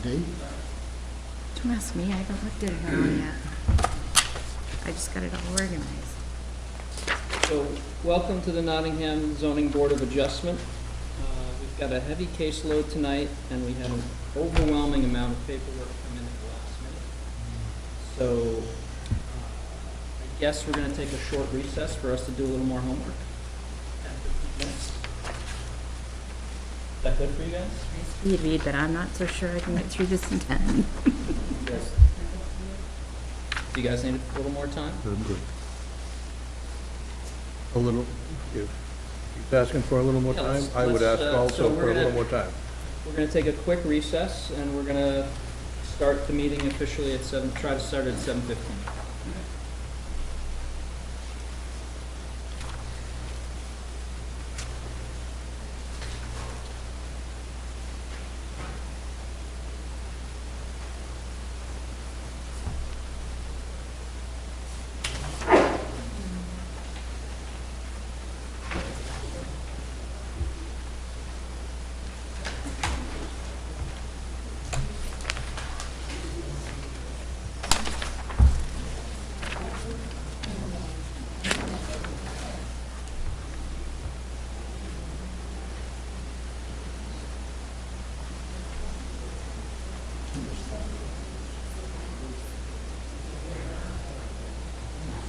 Okay. Don't ask me, I haven't looked at it all yet. I just got it all organized. So, welcome to the Nottingham Zoning Board of Adjustment. We've got a heavy caseload tonight, and we had an overwhelming amount of paperwork come in at the last minute. So, I guess we're going to take a short recess for us to do a little more homework. 10, 15 minutes. Is that good for you guys? Speed read, but I'm not so sure I can get through this in 10. Yes. Do you guys need a little more time? I'm good. A little, if he's asking for a little more Yeah, time, let's- I would ask so also we're for a little gonna- more time. We're going to take a quick recess, and we're going to start the meeting officially at 7, try to start at 7:15.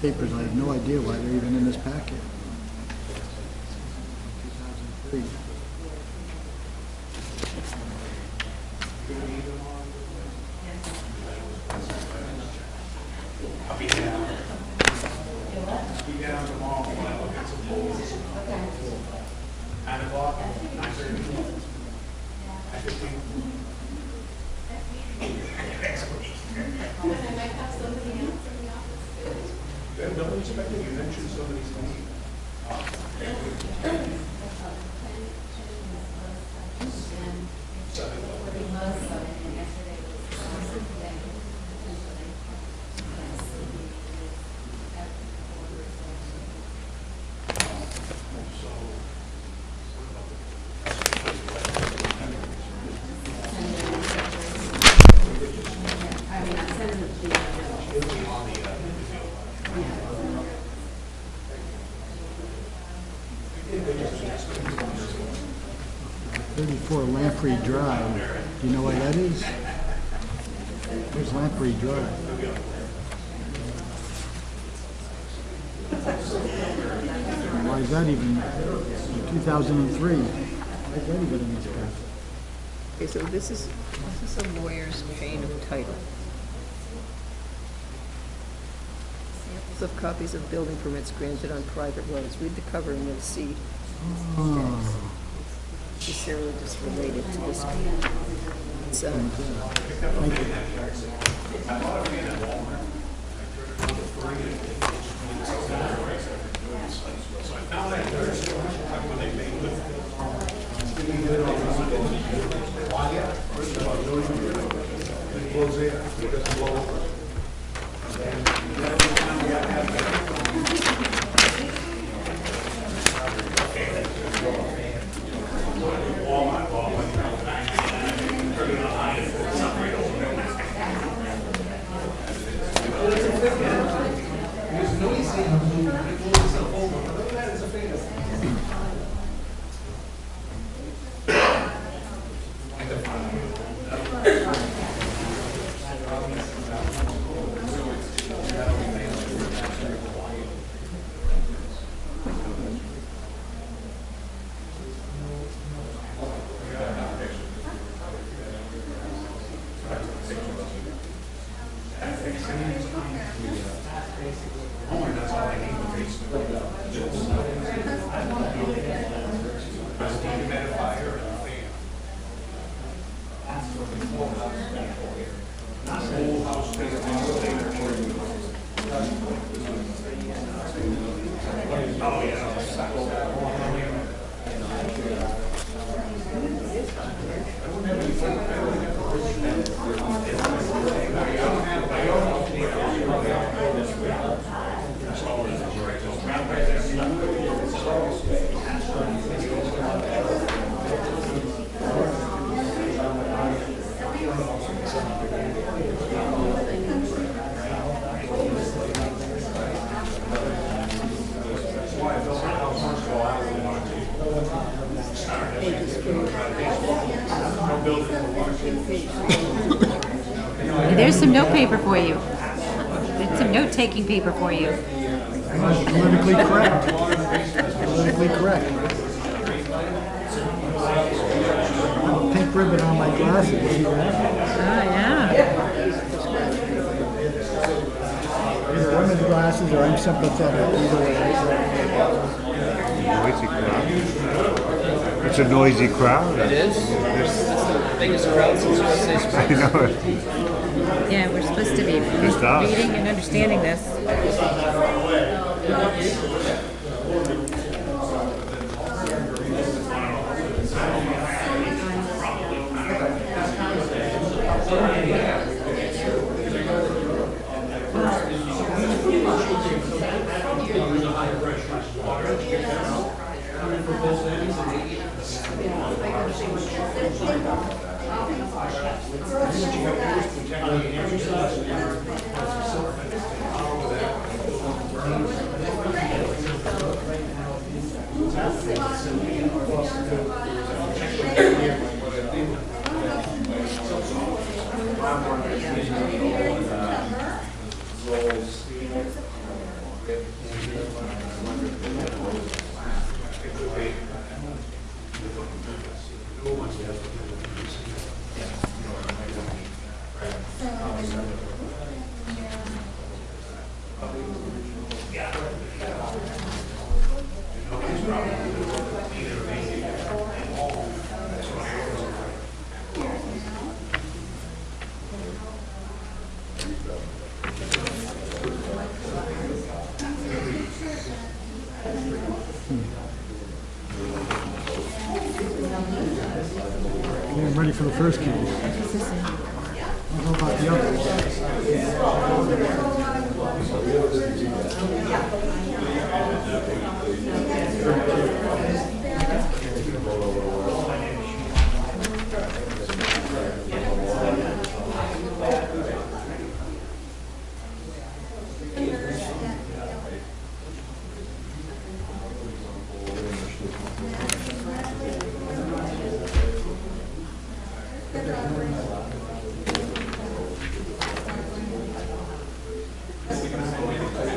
Papers, I have no idea why they're even in this packet. 2003. Lamprey Drive. Do you know where that is? There's Lamprey Drive. Why is that even 2003? Why is that even in this packet? Okay, so this is a lawyer's chain of title. Samples of copies of building permits granted on private roads. Read the cover and you'll see Oh, necessarily just related to this one. It's, thank you. There's some note paper for you. There's some note-taking paper for you. Politically correct. Politically correct. I have a pink ribbon on my glasses. See that? Oh, yeah. Either women's glasses or I'm sympathetic. Either way. Noisy crowd. It's a noisy crowd. It is. That's the biggest crowd since USA I Sports. know it. Yeah, we're supposed to be Just us. reading and understanding this. Okay, I'm ready for the first case. I'll know about the others.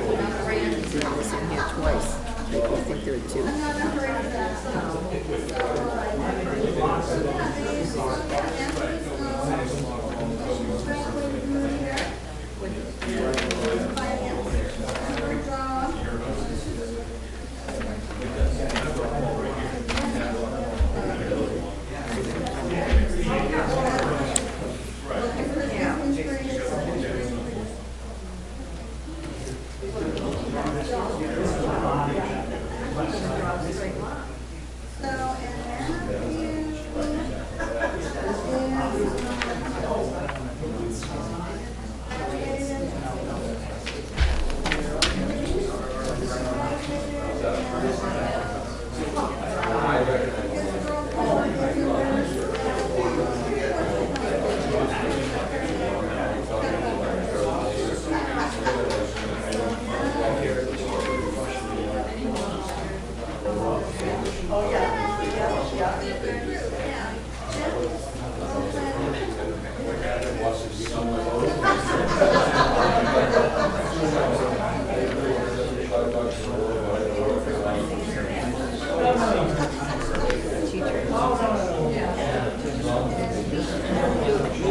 It's in here twice. I think there are two.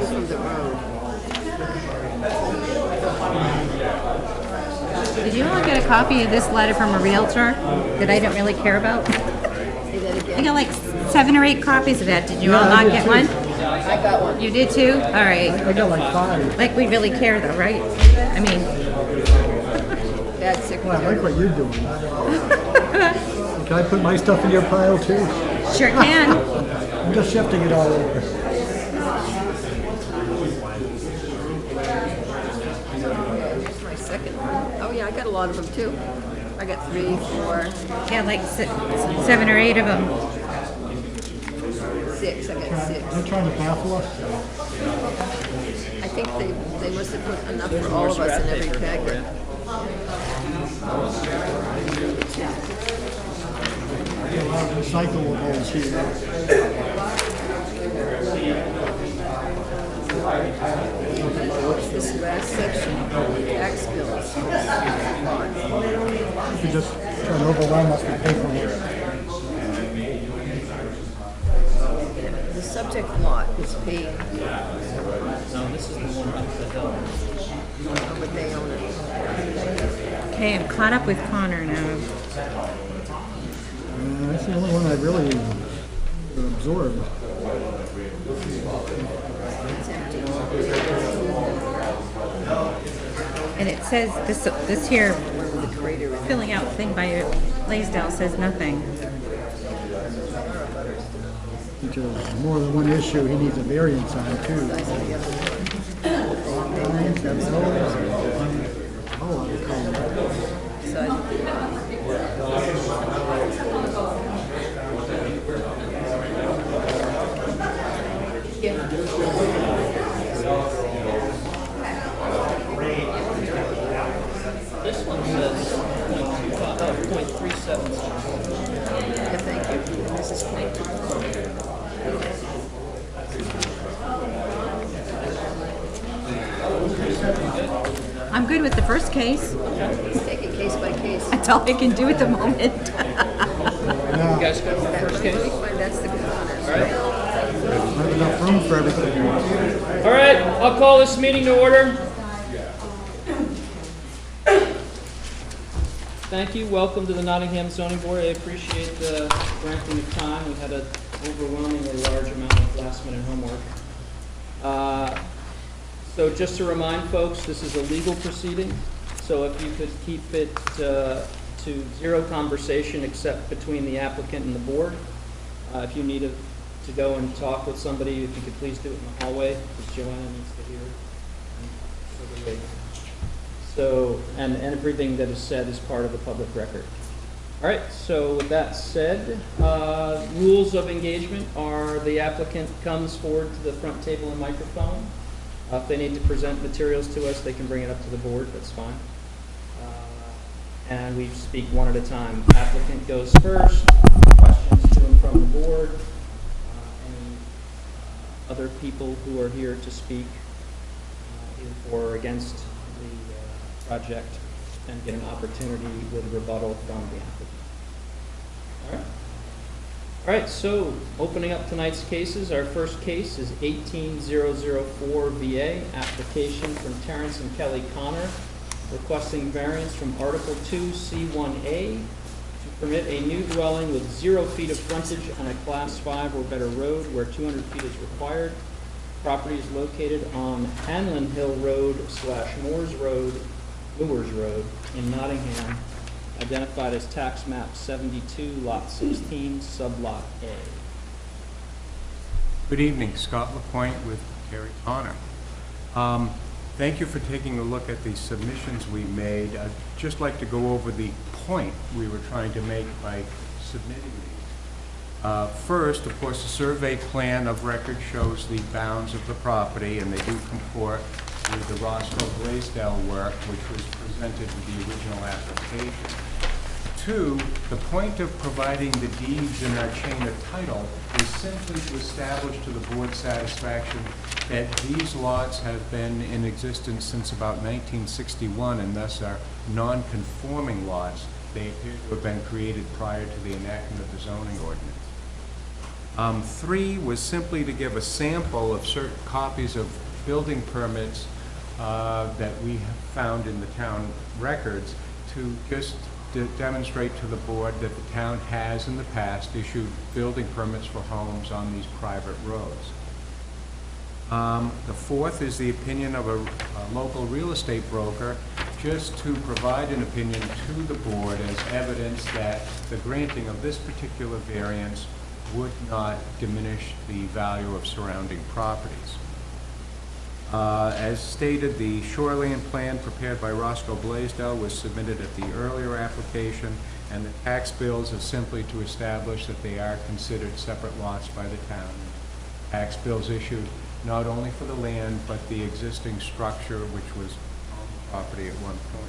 From the road. Did you all get a copy of this letter from a realtor that I don't really care about? Say that I again. got like 7 or 8 copies of that. Did you all Yeah, I not did get too. one? I got one. You did too? All right. I got like 5. Like we really care though, right? I mean, Bad Well, I secretary. like what you're doing. Can I put my stuff in your pile too? sure can. I'm just shifting it all over. Here's my second one. Oh, yeah, I got a lot of them too. I got 3, 4, Yeah, like 7 or 8 of them. 6, I got 6. They're trying to baffle us. I think they must have put enough for all of us in every packet. A lot of recyclables here. This last section, tax bills. You could just try and overwhelm us with paperwork. The subject lot is paid, No, this is the one up the hill. but they own it. Okay, I'm caught up with Connor now. That's the only one I really absorbed. It's empty. And it says, this here The crater in it. filling out thing by Blaisdell says nothing. Which is more than one issue he needs a variance on too. Size of the other one. Oh, Size of the This one says 0.37. Yeah, thank you. And this is point 2. I'm good with the first case. Let's take it case by case. That's all I can do at the moment. You guys good with the first Let me case? find that's the good one. All right. not enough room for everything. All right, I'll call this meeting to order. Thank you. Welcome to the Nottingham Zoning Board. I appreciate the granting of time. We had an overwhelmingly large amount of last-minute homework. So just to remind folks, this is a legal proceeding. So if you could keep it to zero conversation except between the applicant and the board. If you need to go and talk with somebody, if you could please do it in the hallway, because Joanna needs to hear it. So, and everything that is said is part of the public record. All right, so with that said, rules of engagement are the applicant comes forward to the front table and microphone. If they need to present materials to us, they can bring it up to the board, that's fine. And we speak one at a time. Applicant goes first, questions to and from the board. Any other people who are here to speak either for or against the project and get an opportunity with rebuttal from the applicant. All right. All right, so opening up tonight's cases, our first case is 18004 VA, application from Terrence and Kelly Connor, requesting variance from Article 2, C1A to permit a new dwelling with 0 feet of frontage on a Class 5 or better road where 200 feet is required. Property is located on Hanlon Hill Road / Moores Road in Nottingham, identified as tax map 72, lot 16, sublot A. Good evening, Scott LaPointe with Carrie Connor. Thank you for taking a look at the submissions we made. I'd just like to go over the point we were trying to make by submitting these. First, of course, the survey plan of record shows the bounds of the property, and they do comport with the Roscoe Blaisdell work, which was presented with the original application. 2, the point of providing the deeds in our chain of title is simply to establish to the board's satisfaction that these lots have been in existence since about 1961 and thus are non-conforming lots. They appear to have been created prior to the enactment of the zoning ordinance. 3 was simply to give a sample of certain copies of building permits that we have found in the town records to just demonstrate to the board that the town has in the past issued building permits for homes on these private roads. The 4th is the opinion of a local real estate broker, just to provide an opinion to the board as evidence that the granting of this particular variance would not diminish the value of surrounding properties. As stated, the shoreline plan prepared by Roscoe Blaisdell was submitted at the earlier application, and the tax bills are simply to establish that they are considered separate lots by the town. Tax bills issued not only for the land, but the existing structure which was on the property at one point.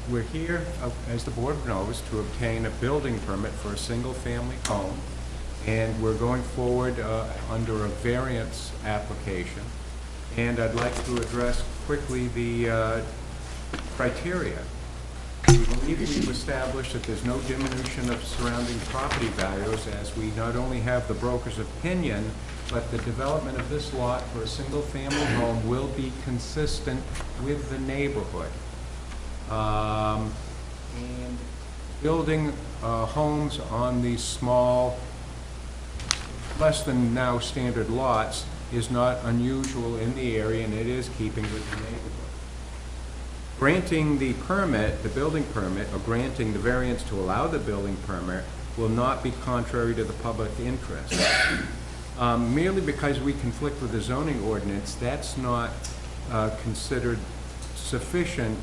We're here, as the board knows, to obtain a building permit for a single-family home, and we're going forward under a variance application. And I'd like to address quickly the criteria. We believe we've established that there's no diminution of surrounding property values, as we not only have the broker's opinion, but the development of this lot for a single-family home will be consistent with the neighborhood. And building homes on these small, less than now standard lots is not unusual in the area, and it is keeping with the neighborhood. Granting the permit, the building permit, or granting the variance to allow the building permit will not be contrary to the public interest. Merely because we conflict with the zoning ordinance, that's not considered sufficient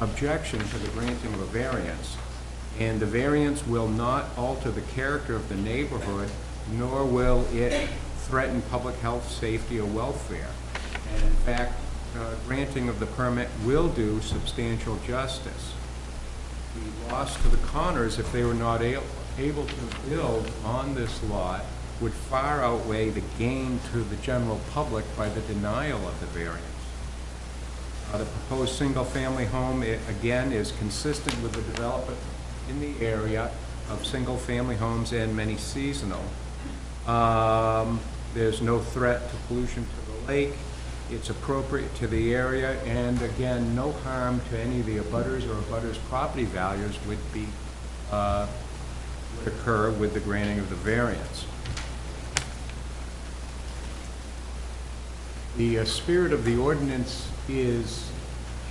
objection to the granting of a variance. And the variance will not alter the character of the neighborhood, nor will it threaten public health, safety, or welfare. And in fact, granting of the permit will do substantial justice. The loss to the Connors, if they were not able to build on this lot, would far outweigh the gain to the general public by the denial of the variance. The proposed single-family home, again, is consistent with the development in the area of single-family homes and many seasonal. There's no threat to pollution to the lake. It's appropriate to the area, and again, no harm to any of the abutters or abutters' property values would occur with the granting of the variance. The spirit of the ordinance is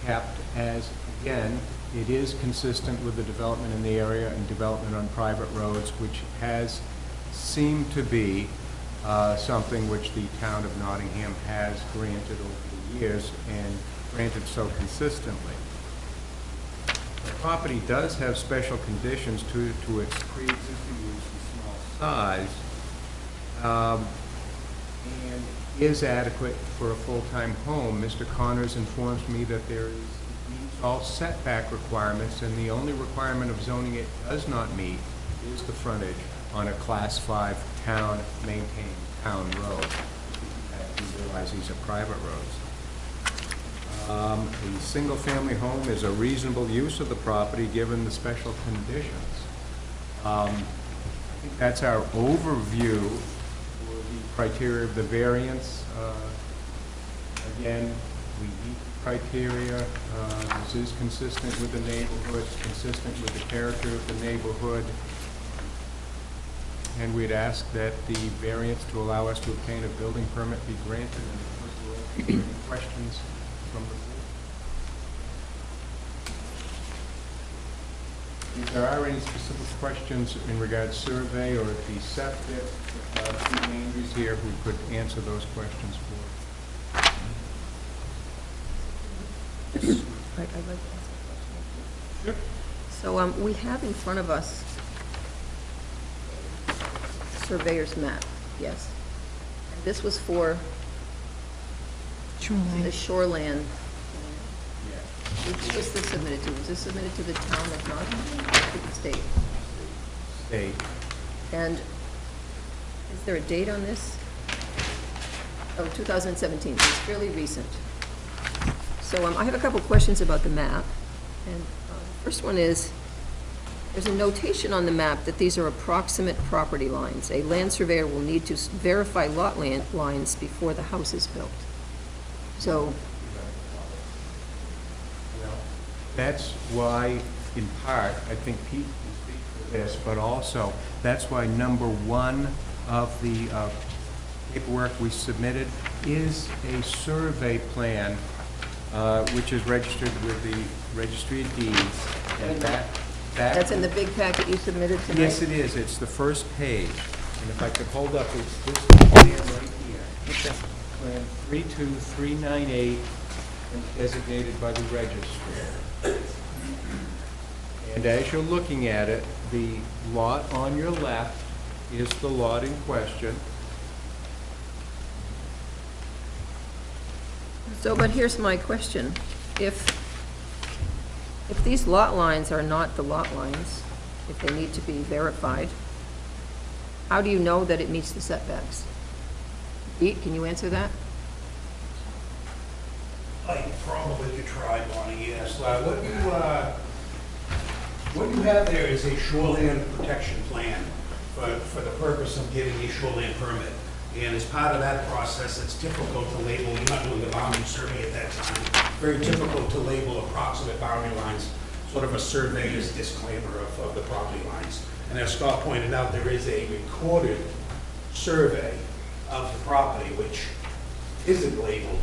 kept as, again, it is consistent with the development in the area and development on private roads, which has seemed to be something which the town of Nottingham has granted over the years, and granted so consistently. The property does have special conditions to its pre-existing use and small size, and is adequate for a full-time home. Mr. Connors informs me that there meets all setback requirements, and the only requirement of zoning it does not meet is the frontage on a Class 5 town-maintained town road. You realize these are private roads. The single-family home is a reasonable use of the property given the special conditions. I think that's our overview for the criteria of the variance. Again, we meet the criteria. This is consistent with the neighborhood, consistent with the character of the neighborhood. And we'd ask that the variance to allow us to obtain a building permit be granted. And of course, we'll take any questions from the board. If there are any specific questions in regards to survey or the septic, Pete Andrews here who could answer those questions for us. I'd like to ask a question. Sure. So we have in front of us surveyor's map, yes. And this was for the shoreland. Which was this submitted to? Was this submitted to the town of Nottingham or to the state? State. And is there a date on this? Oh, 2017, it's fairly recent. So I have a couple questions about the map. And the first one is, there's a notation on the map that these are approximate property lines. A land surveyor will need to verify lot lines before the house is built. So, That's why, in part, I think Pete can speak to this, but also, that's why number one of the paperwork we submitted is a survey plan, which is registered with the Registry of Deeds. And that's in the big packet you submitted tonight? Yes, it is. It's the first page. And if I could hold up, it's this plan right here. Okay. Plan 32398, and designated by the registrar. And as you're looking at it, the lot on your left is the lot in question. So, but here's my question. If these lot lines are not the lot lines, if they need to be verified, how do you know that it meets the setbacks? Pete, can you answer that? I probably could try, Bonnie, yes. What you have there is a shoreline protection plan for the purpose of getting a shoreline permit. And as part of that process, it's typical to label, you're not doing the boundary survey at that time, very typical to label approximate boundary lines, sort of a surveyor's disclaimer of the property lines. And as Scott pointed out, there is a recorded survey of the property, which isn't labeled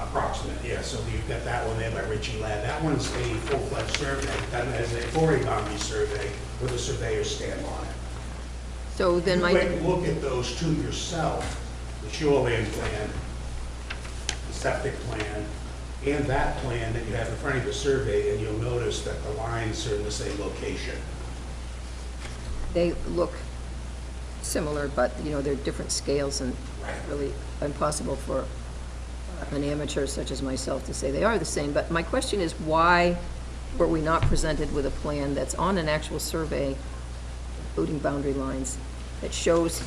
approximate. Yeah, so you've got that one there by Richie Ladd. That one's a full-fledged survey, done as a boundary survey with a surveyor's stamp on it. So then my, You might look at those two yourself, the shoreline plan, the septic plan, and that plan that you have in front of the survey, and you'll notice that the lines are in the same location. they look similar, but, you know, they're different scales and really impossible for an amateur such as myself to say they are the same. But my question is, why were we not presented with a plan that's on an actual survey, including boundary lines, that shows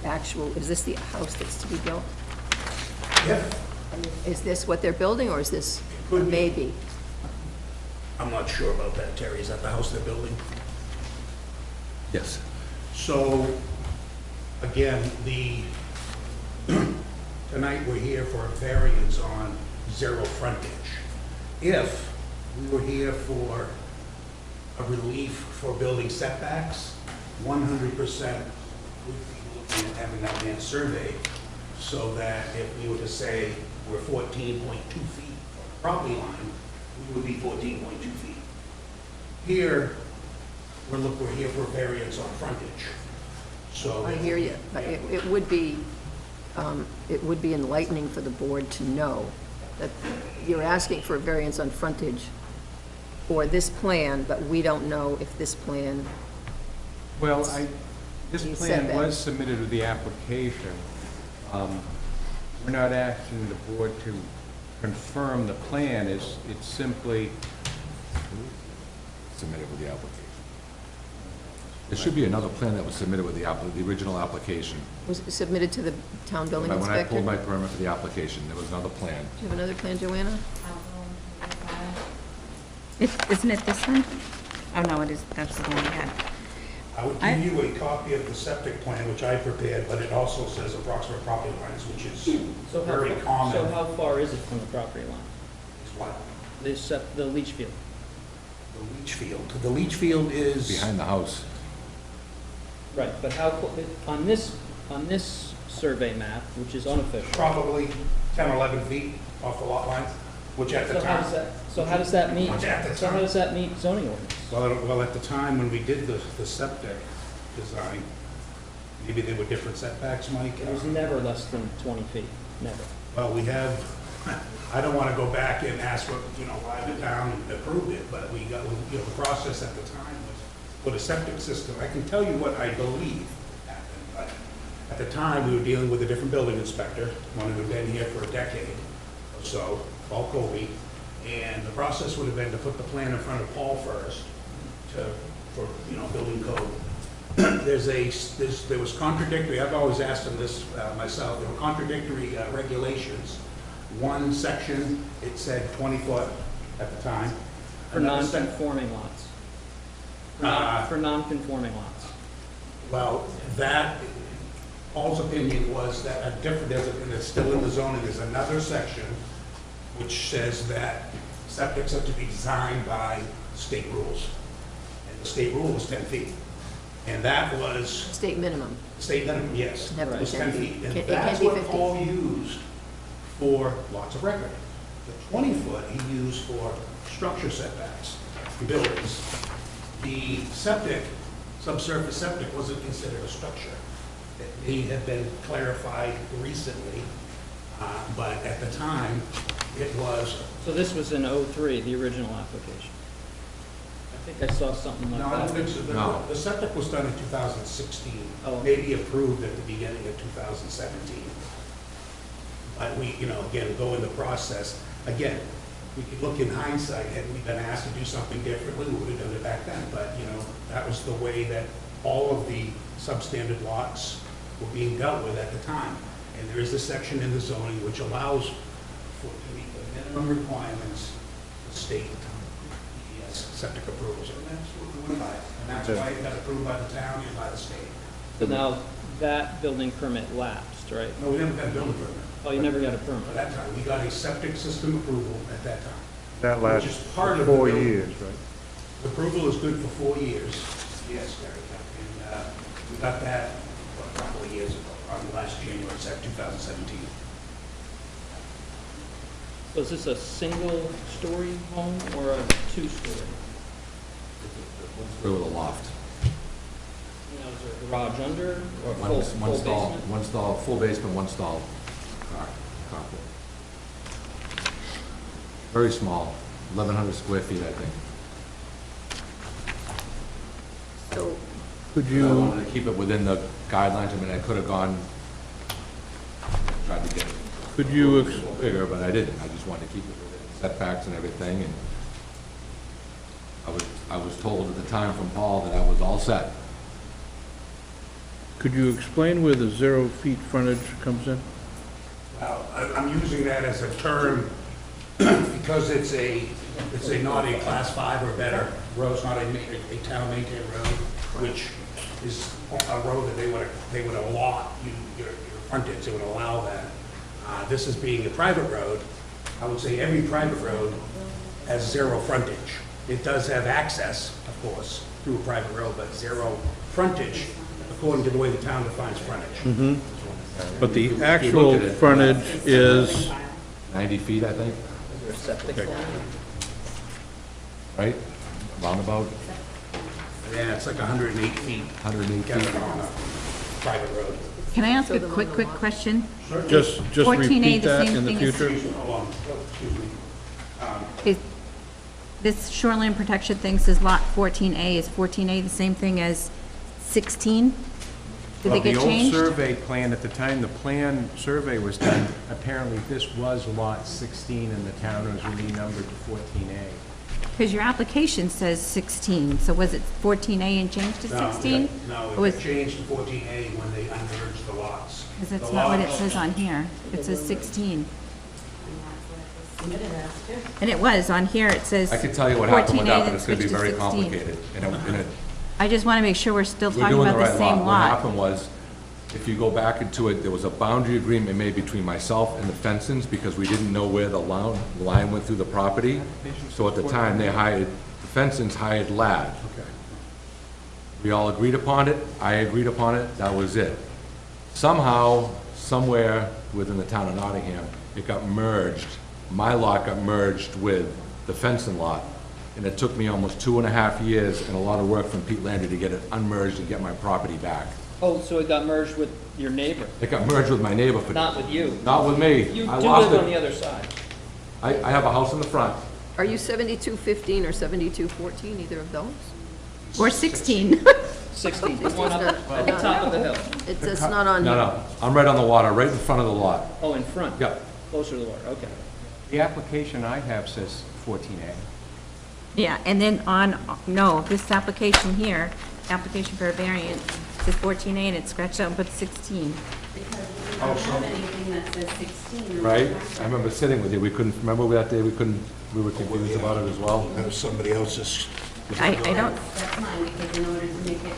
the actual, is this the house that's to be built? Yeah. Is this what they're building, or is this Could be. maybe? I'm not sure about that, Terry. Is that the house they're building? Yes. So, again, tonight we're here for a variance on zero frontage. If we were here for a relief for building setbacks, 100% we'd be looking at having that land surveyed, so that if we were to say we're 14.2 feet from the property line, we would be 14.2 feet. Here, we're here for a variance on frontage. So I hear you, but it would be enlightening for the board to know that you're asking for a variance on frontage for this plan, but we don't know if this plan, Well, this These plan setbacks. was submitted with the application. We're not asking the board to confirm the plan, it's simply, Submitted with the application. There should be another plan that was submitted with the original application. was submitted to the town building When I inspector. pulled my permit for the application, there was another plan. Do you have another plan, Joanna? Isn't it this one? Oh, no, it is, that's the one we had. I would give you a copy of the septic plan, which I prepared, but it also says approximate property lines, which is So very how, common. so how far is it from the property line? Is what? The leach field? The leach field. The leach field is. Behind the house. Right, but how, on this survey map, which is unofficial, Probably 10, 11 feet off the lot lines, which at the so how time. does that, so how does that meet, Which at the so how time- does that meet zoning ordinance? Well, at the time when we did the septic design, maybe there were different setbacks, Mike. It was never less than 20 feet, never. Well, we have, I don't want to go back and ask what, why the town approved it, but we got, the process at the time was for the septic system. I can tell you what I believe happened, but at the time, we were dealing with a different building inspector, one who had been here for a decade or so, Paul Colby, and the process would have been to put the plan in front of Paul first for building code. There was contradictory, I've always asked him this myself, there were contradictory regulations. One section, it said 20 foot at the time. For Another sec- non-conforming lots. For non-conforming lots. Well, that, Paul's opinion was that and it's still in the zoning, there's another section which says that septics are to be designed by state rules. And the state rule was 10 feet. And that was, State minimum. state minimum, yes, Never was 10 feet. And It that's can't be what 50. Paul used for lots of record. The 20 foot he used for structure setbacks, buildings. The septic, subsurface septic wasn't considered a structure. It had been clarified recently, but at the time, it was, So this was in '03, the original application. at think I saw something like No, I don't that. think so. No. The septic was done in 2016, Oh. maybe approved at the beginning of 2017. But we, again, go in the process, again, we could look in hindsight, had we been asked to do something differently, we would have done it back then. But, that was the way that all of the substandard lots were being dealt with at the time. And there is a section in the zoning which allows for to meet the minimum requirements of state septic approvals. And that's what we went by. And that's why it got approved by the town and by the state. So now that building permit lapsed, right? No, we never got a building permit Oh, you never got a at permit? that time. We got a septic system approval at that time. That Which lasts is part of the 4 building. years, right? The approval is good for 4 years. Yes, Gary. And we got that a couple of years ago, probably last January, 2017. So is this a single-story home or a two-story? With a loft. Is there a garage under or One full stall, basement? one stall, full basement, one stall, carport. Very small, 1,100 square feet, I think. So, Could I you, wanted to keep it within the guidelines. I mean, I could have tried to get it could you, a little bigger, but I didn't. I just wanted to keep it within setbacks and everything, and I was told at the time from Paul that I was all set. could you explain where the 0 feet frontage comes in? Well, I'm using that as a term because it's not a class 5 or better road, it's not a town maintained road, which is a road that they would allot your frontage, they would allow that. This is being a private road. I would say every private road has 0 frontage. It does have access, of course, through a private road, but 0 frontage according to the way the town defines frontage. But the looked actual at it, frontage is, 90 feet, I think, Is there a septic line? right? Roundabout, Yeah, it's like 108 feet. 108 Get feet. it on a private road. Can I ask a quick question? just 14A repeat the that same in the thing as- future? Hold on, excuse me. Is this shoreline protection thing says lot 14A, is 14A the same thing as 16? Did they get The changed? old survey plan, at the time the plan survey was done, apparently this was lot 16 and the town was renumbered to 14A. Because your application says 16, so was it 14A and changed to 16? No, Or it was- got changed to 14A when they unmerged the lots. Because that's The not what it lot- says on here. It says 16. And it was, on here it says I could tell you what happened with 14A, that, but then it's gonna be switched to very 16. complicated. I just want to make sure we're still We're talking doing about the the right lot. same What lot. happened was, if you go back into it, there was a boundary agreement made between myself and the Fensons because we didn't know where the line went through the property. So at the time, the Fensons hired Ladd. We all agreed upon it, I agreed upon it, that was it. Somehow, somewhere within the town of Nottingham, it got merged, my lot got merged with the Fenson lot. And it took me almost 2.5 years and a lot of work from Pete Landry to get it unmerged and get my property back. Oh, so it got merged with your neighbor, It got merged with my neighbor, but not with you? not with me. You I do lost live on the it. other side. I have a house in the front. are you 7215 or 7214, either of those? Or 16. 16, the one up at the top of the hill. It's not on No, here. no, I'm right on the water, right in front of the lot. Oh, in front? Yep. Closer to the water, okay. The application I have says 14A. Yeah, and then no, this application here, application for a variance, says 14A and it's scratched out and put 16. Because we don't have anything that says 16. Right? I remember sitting with you, we couldn't, remember that day, we were confused about it as well? That was somebody else's. I don't, That's fine, because in order to make it,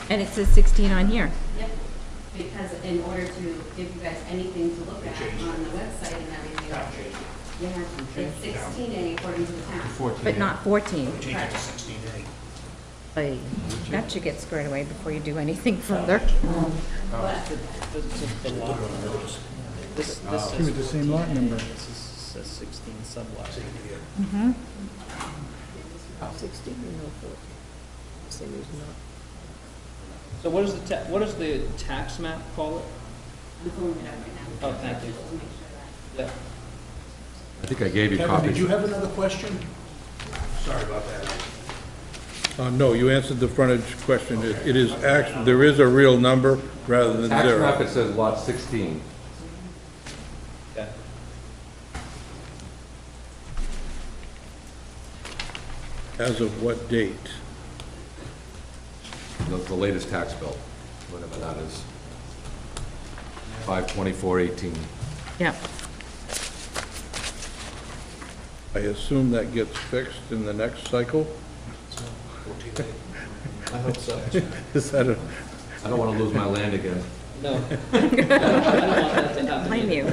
and it says 16 on here. yep, because in order to give you guys anything to look at on the website and everything, you have, it's 16A according to the town. But not 14. Change it to 16A. Like, that should get squared away before you do anything further. But This is the lot number. This Give it says, the same lot number. this says 16 sublot. 16 or no 14? Same as not. So what does the tax map call it? I'm pulling it up right now. Oh, thank you. Just to make sure that. Yeah. I think I gave you Kevin, copies. did you have another question? Sorry about that. No, you answered the frontage question. It is actually, there is a real number rather than Tax map, zero. it says lot 16. Okay. As of what date? The latest tax bill, whatever that is. 5/24/18. Yep. I assume that gets fixed in the next cycle? I hope so. Is that a, I don't want to lose my land again. No. I don't want that to happen. Blame you.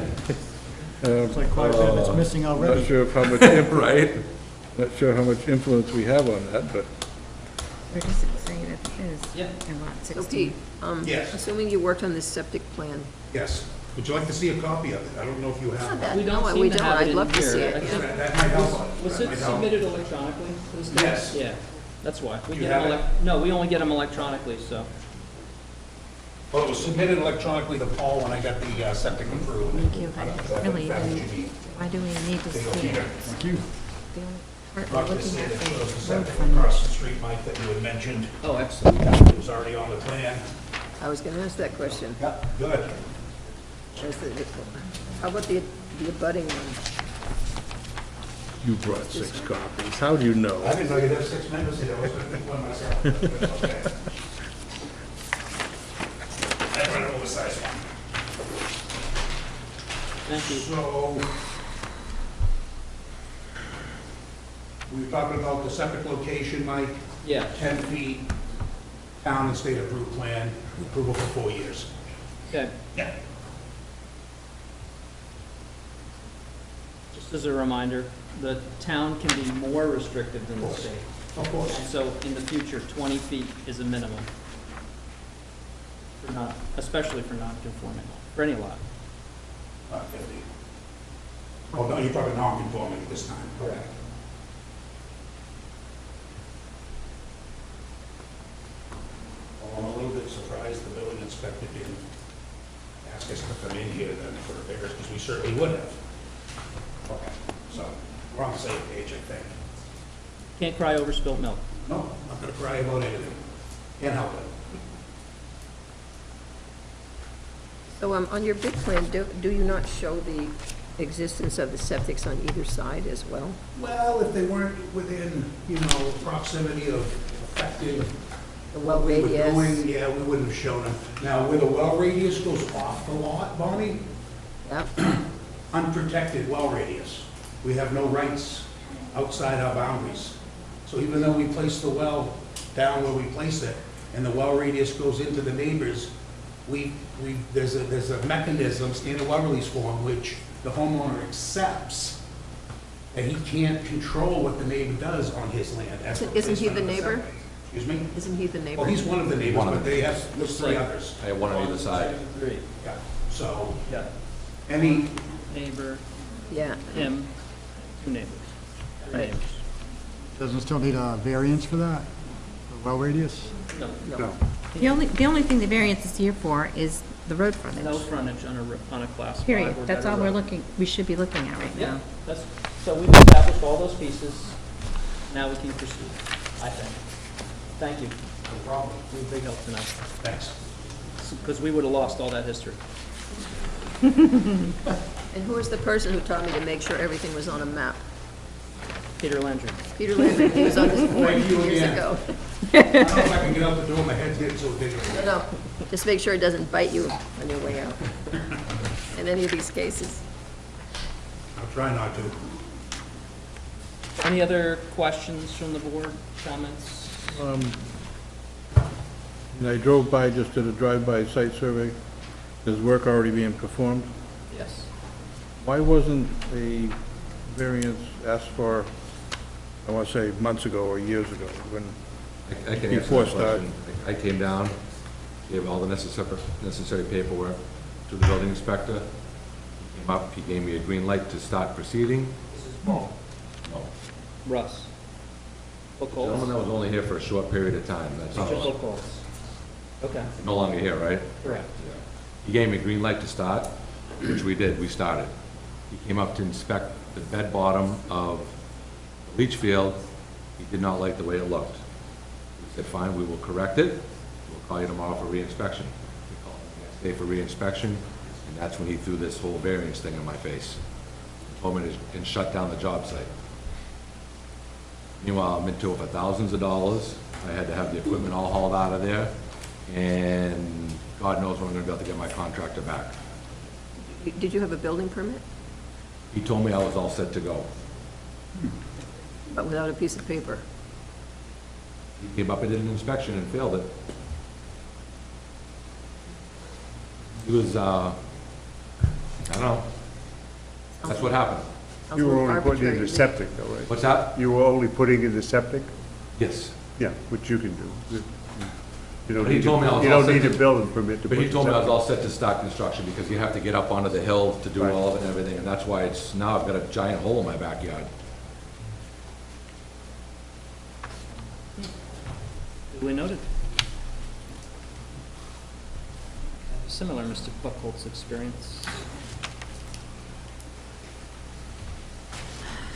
It's like quite a bit that's missing not already. sure of how much, Right? not sure how much influence we have on that, but Where does it say that it is? Yeah. In lot So 16. Pete, Yes. assuming you worked on this septic plan. Yes. Would you like to see a copy of it? I don't know if you have one. We don't No, seem we to don't. have it I'd in love to here. see it. I think- That might help. Was That it might help. submitted electronically to the state? Yes. Yeah, that's why. We You get have them it? no, we only get them electronically, so. Well, it was submitted electronically to Paul when I got the septic approved. Thank you, but really, That's what then, you need. why do we need to There you go, see it? Peter. Thank you. The only part Not we're just looking say at that shows the is road septic frontage. across the street, Mike, that you had mentioned. Oh, excellent. It was already on the plan. I was gonna ask that question. Yeah, good. Is the- How about the abutting one? you brought 6 copies. How do you know? I didn't know you'd have 6 members here. I was going to pick one myself. Okay. I brought an oversized one. Thank you. So, we were talking about the septic location, Mike, Yeah, 10 feet, town and state approved plan, approval for 4 years. okay. Yeah. Just as a reminder, the town can be more restrictive than the state. Of course. And so in the future, 20 feet is a minimum. For not, especially for non-conforming, for any lot. 50. Oh, no, you're probably non-conforming this time. Correct. Well, I'm a little bit surprised the building inspector didn't ask us to come in here then for repairs, because we certainly would have. Okay, so we're on the same page, I think. Can't cry over spilt milk. No, I'm not gonna cry about anything. Can't help it. So on your big plan, do you not show the existence of the septics on either side as well? Well, if they weren't within, proximity of affecting The well we were radius? doing, yeah, we wouldn't have shown them. Now, where the well radius goes off the lot, Bonnie, Yep. unprotected well radius. We have no rights outside our boundaries. So even though we place the well down where we place it, and the well radius goes into the neighbors, there's a mechanism, standard well release form, which the homeowner accepts, that he can't control what the neighbor does on his land. as the Isn't he placement the of neighbor? septic. Excuse me? Isn't he the neighbor? Well, he's one of the neighbors, One of but them. they have, there's 3 others. I have one on either side. Three. Yeah, so, Yeah. any, Neighbor, Yeah. him, 2 neighbors. 3 Right. neighbors. Doesn't still need a variance for that? For well radius? No, no, The only thing the variance is here for is the road frontage. no frontage on a class 5 or Period. That's better all we're road. we should be looking at right Yeah, now. that's, so we've established all those pieces. Now we can proceed, I think. Thank you. no problem. You're a big help tonight, Thanks. because we would have lost all that history. And who was the person who taught me to make sure everything was on a map? Peter Landry. Peter Landry, he was on this board Thank you years again. ago. I don't know if I can get out the door, my head's getting so big. No, just make sure it doesn't bite you on your way out. In any of these cases. I'll try not to. Any other questions from the board, comments? And I drove by, just did a drive-by site survey. There's work already being performed. Yes. Why wasn't a variance asked for, I want to say months ago or years ago, when, I can answer Before that start. question. I came down, gave all the necessary paperwork to the building inspector. He came up, he gave me a green light to start proceeding. This is Paul. No. Russ. Book Gentleman holds. that was only here for a short period of time, that's Mr. all. Book holds. Okay, No longer here, right? correct. He gave me a green light to start, which we did, we started. He came up to inspect the bed bottom of the leach field. He did not like the way it looked. We said, fine, we will correct it. We'll call you tomorrow for re-inspection. We called him the next day for re-inspection, and that's when he threw this whole variance thing in my face. Told me to shut down the job site. Meanwhile, I'm into it for thousands of dollars. I had to have the equipment all hauled out of there, and God knows when I'm gonna be able to get my contractor back. Did you have a building permit? He told me I was all set to go. But without a piece of paper? He came up and did an inspection and failed it. He was, I don't know. That's what happened. Sounds You were like only putting in arbitrary. the septic though, right? What's that? You were only putting in the septic? Yes. Yeah, which you can do. You don't But he need, told me I was you all don't need set a to- building permit to put But he the told me I was septic. all set to start construction because you have to get up onto the hill to do Right. all of it and everything, and that's why it's, now I've got a giant hole in my backyard. Duly noted. Similar, Mr. Buckholz's experience.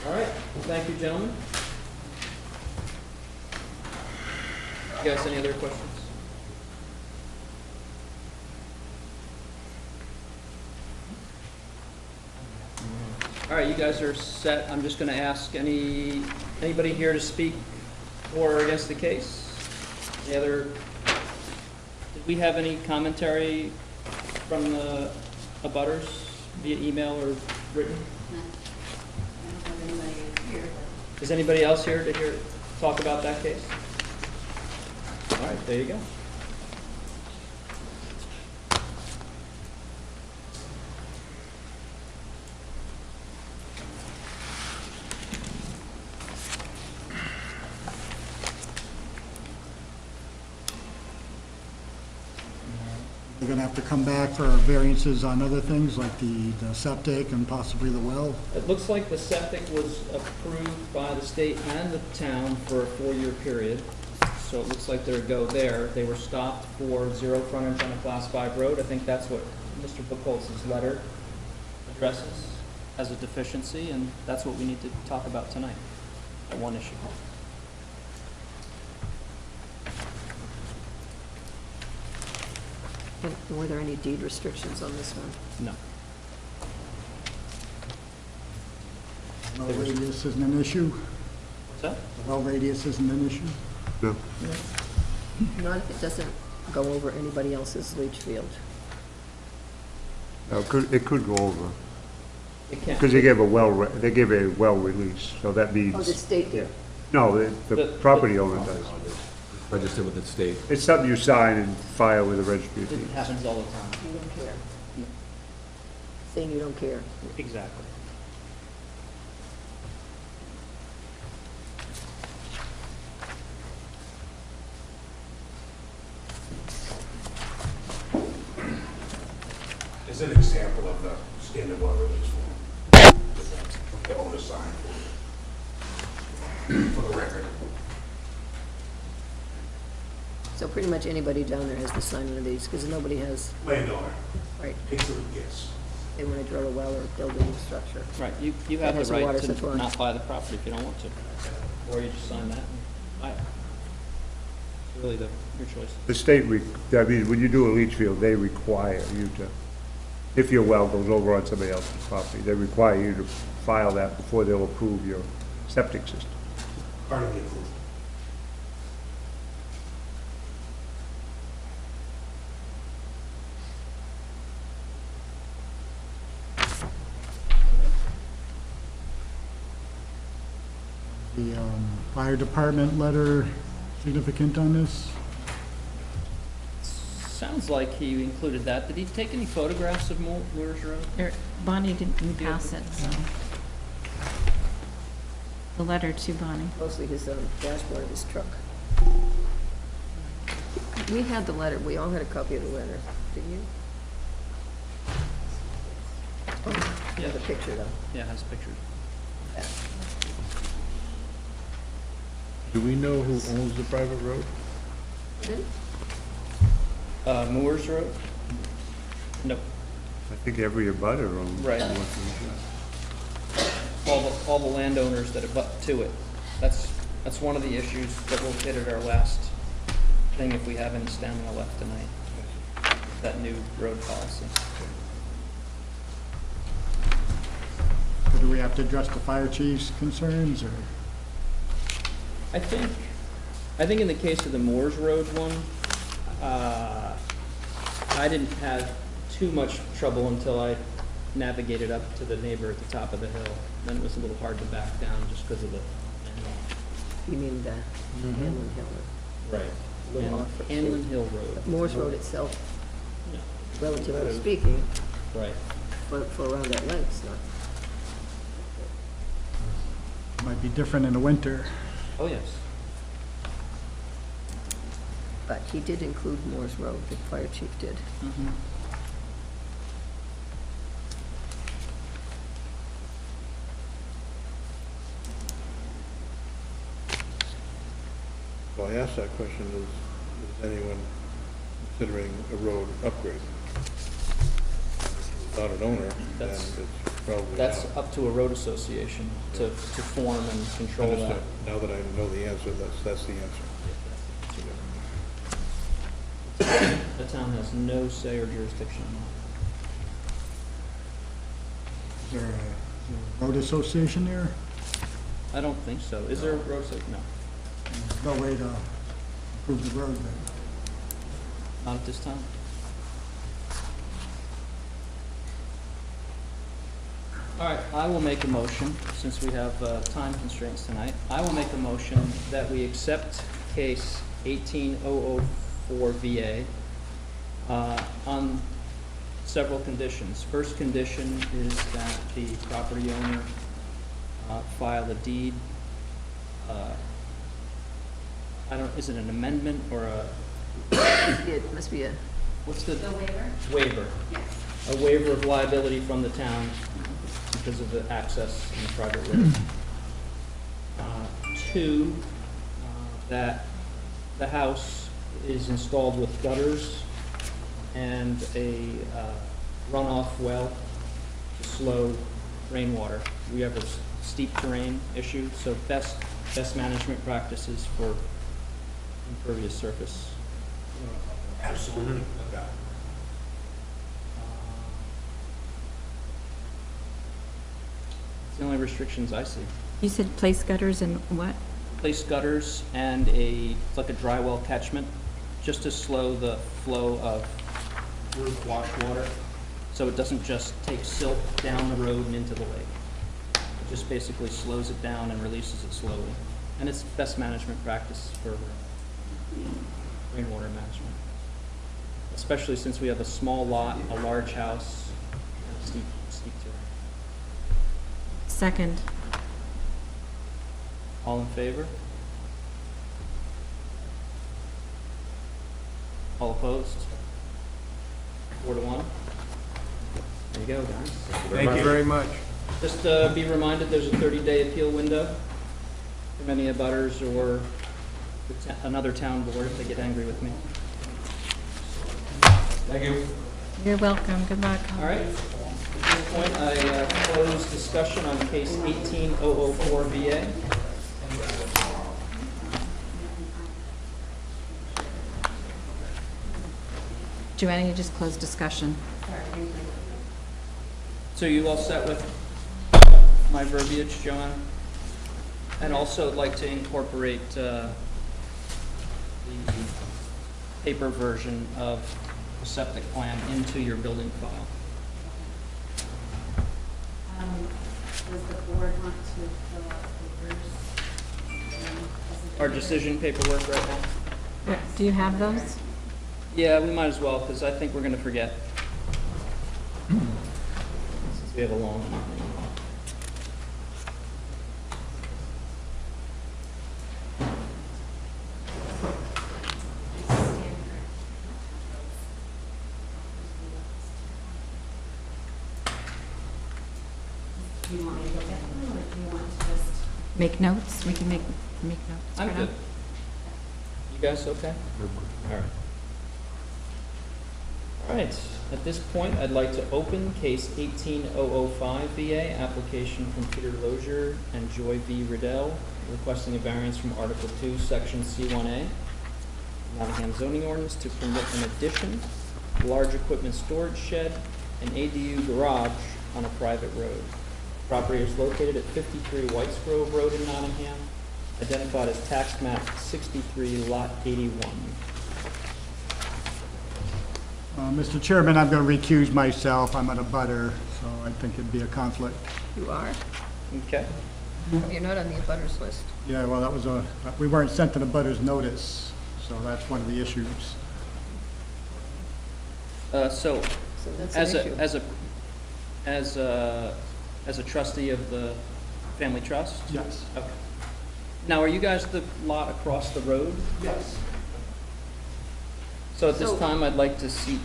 All right, thank you, gentlemen. You guys, any other questions? All right, you guys are set. I'm just going to ask anybody here to speak for or against the case? Any other, did we have any commentary from the abutters via email or written? I don't have anybody here, but Is anybody else here to talk about that case? All right, there you go. They're gonna have to come back for variances on other things like the septic and possibly the well. It looks like the septic was approved by the state and the town for a 4-year period. So it looks like they're a go there. They were stopped for zero frontage on a Class 5 road. I think that's what Mr. Buchholz's letter addresses as a deficiency, and that's what we need to talk about tonight, that one issue. And were there any deed restrictions on this one? No. Well radius isn't an issue. What's that? Well radius isn't an issue. No. Not if it doesn't go over anybody else's leach field. No, it could go over, It can't. because they gave a well release, so that means. Oh, the state did. No, the The- property owner does. Registered with the state. It's something you sign and file with the registry of It deeds. happens all the time. You don't care. Saying you don't care. Exactly. Is an example of the standard water release form. The owner signed for the record. So pretty much anybody down there has to sign one of these, because nobody has, Landowner, right, yes. they want to drill a well or build a new structure. Right, you have has the a right water to supply. not buy the property if you don't want to. Or you just sign that and buy it. It's really your choice. The state, I mean, when you do a leach field, they require you to, if your well goes over on somebody else's property, they require you to file that before they'll approve your septic system. Part of the approval. The fire department letter significant on this? Sounds like he included that. Did he take any photographs of Moores Road? Bonnie didn't pass it, so. The letter to Bonnie. Mostly his dashboard of his truck. We had the letter, we all had a copy of the letter, didn't you? Oh, Yeah. the picture though. Yeah, it has pictures. Do we know who owns the private road? Then, Moores Road? Nope. I think every abutter owns. Right. All the landowners that abut to it. That's one of the issues that we'll hit at our last thing if we have any stamina left tonight, that new road policy. So do we have to address the fire chief's concerns, or? I think in the case of the Moores Road one, I didn't have too much trouble until I navigated up to the neighbor at the top of the hill. Then it was a little hard to back down just because of the. You mean the Hanlon Hill? Right. Little off. Hanlon Hill Road. Morse Road itself, Yeah. relatively speaking, Right. for around that length, it's not. Might be different in the winter. Oh, yes. But he did include Morse Road, the fire chief did. Mm-hmm. Well, I asked that question, is anyone considering a road upgrade? Not an owner, then That's- it's probably That's not. up to a road association to form and control that. Understood. Now that I know the answer, that's the answer. The town has no say or jurisdiction on Is there a road association there? that. I don't think so. Is there a road association? No, There's no way to improve the road then. not at this time. All right, I will make a motion, since we have time constraints tonight. I will make a motion that we accept case 18004 VA on several conditions. First condition is that the property owner file a deed. Is it an amendment or a, It must be a, what's the? The waiver? Waiver. Yes. A waiver of liability from the town because of the access in the private road. Two, that the house is installed with gutters and a runoff well to slow rainwater. We have a steep terrain issue, so best management practices for impervious surface. Absolutely. Okay. It's the only restrictions I see. You said place gutters and what? Place gutters and it's like a dry well catchment, just to slow the flow of roof wash water, so it doesn't just take silt down the road and into the lake. It just basically slows it down and releases it slowly. And it's best management practice for rainwater management. Especially since we have a small lot, a large house, and steep terrain. Second. All in favor? All opposed? 4-1. There you go, guys. Thank you very much. Just be reminded, there's a 30-day appeal window from any abutters or another town board if they get angry with me. Thank you. You're welcome. Good luck. All right. At this point, I close discussion on case 18004 VA. Joanna, you just closed discussion. So you all set with my verbiage, Joanna? And also I'd like to incorporate the paper version of the septic plan into your building file. Does the board want to fill out papers? Our decision paperwork right now? Do you have those? Yeah, we might as well, because I think we're going to forget. Since we have a long one. Do you want me to go get them, or do you want to just? Make notes? We can make notes. I'm right good. now. You guys okay? All right. All right, at this point, I'd like to open case 18005 VA, application from Peter Lozier and Joy V. Riddell, requesting a variance from Article 2, Section C1A. Nottingham zoning ordinance to permit an addition, large equipment storage shed, and ADU garage on a private road. Property is located at 53 Whites Grove Road in Nottingham, identified as tax map 63, lot 81. Mr. Chairman, I'm going to recuse myself. I'm at a butter, so I think it'd be a conflict. You are? Okay. You're not on the abutters list. Yeah, well, that was we weren't sent an abutters notice, so that's one of the issues. So, So that's as an issue. a trustee of the family trust? Yes. Okay. Now, are you guys the lot across the road? Yes. So at this So- time, I'd like to seat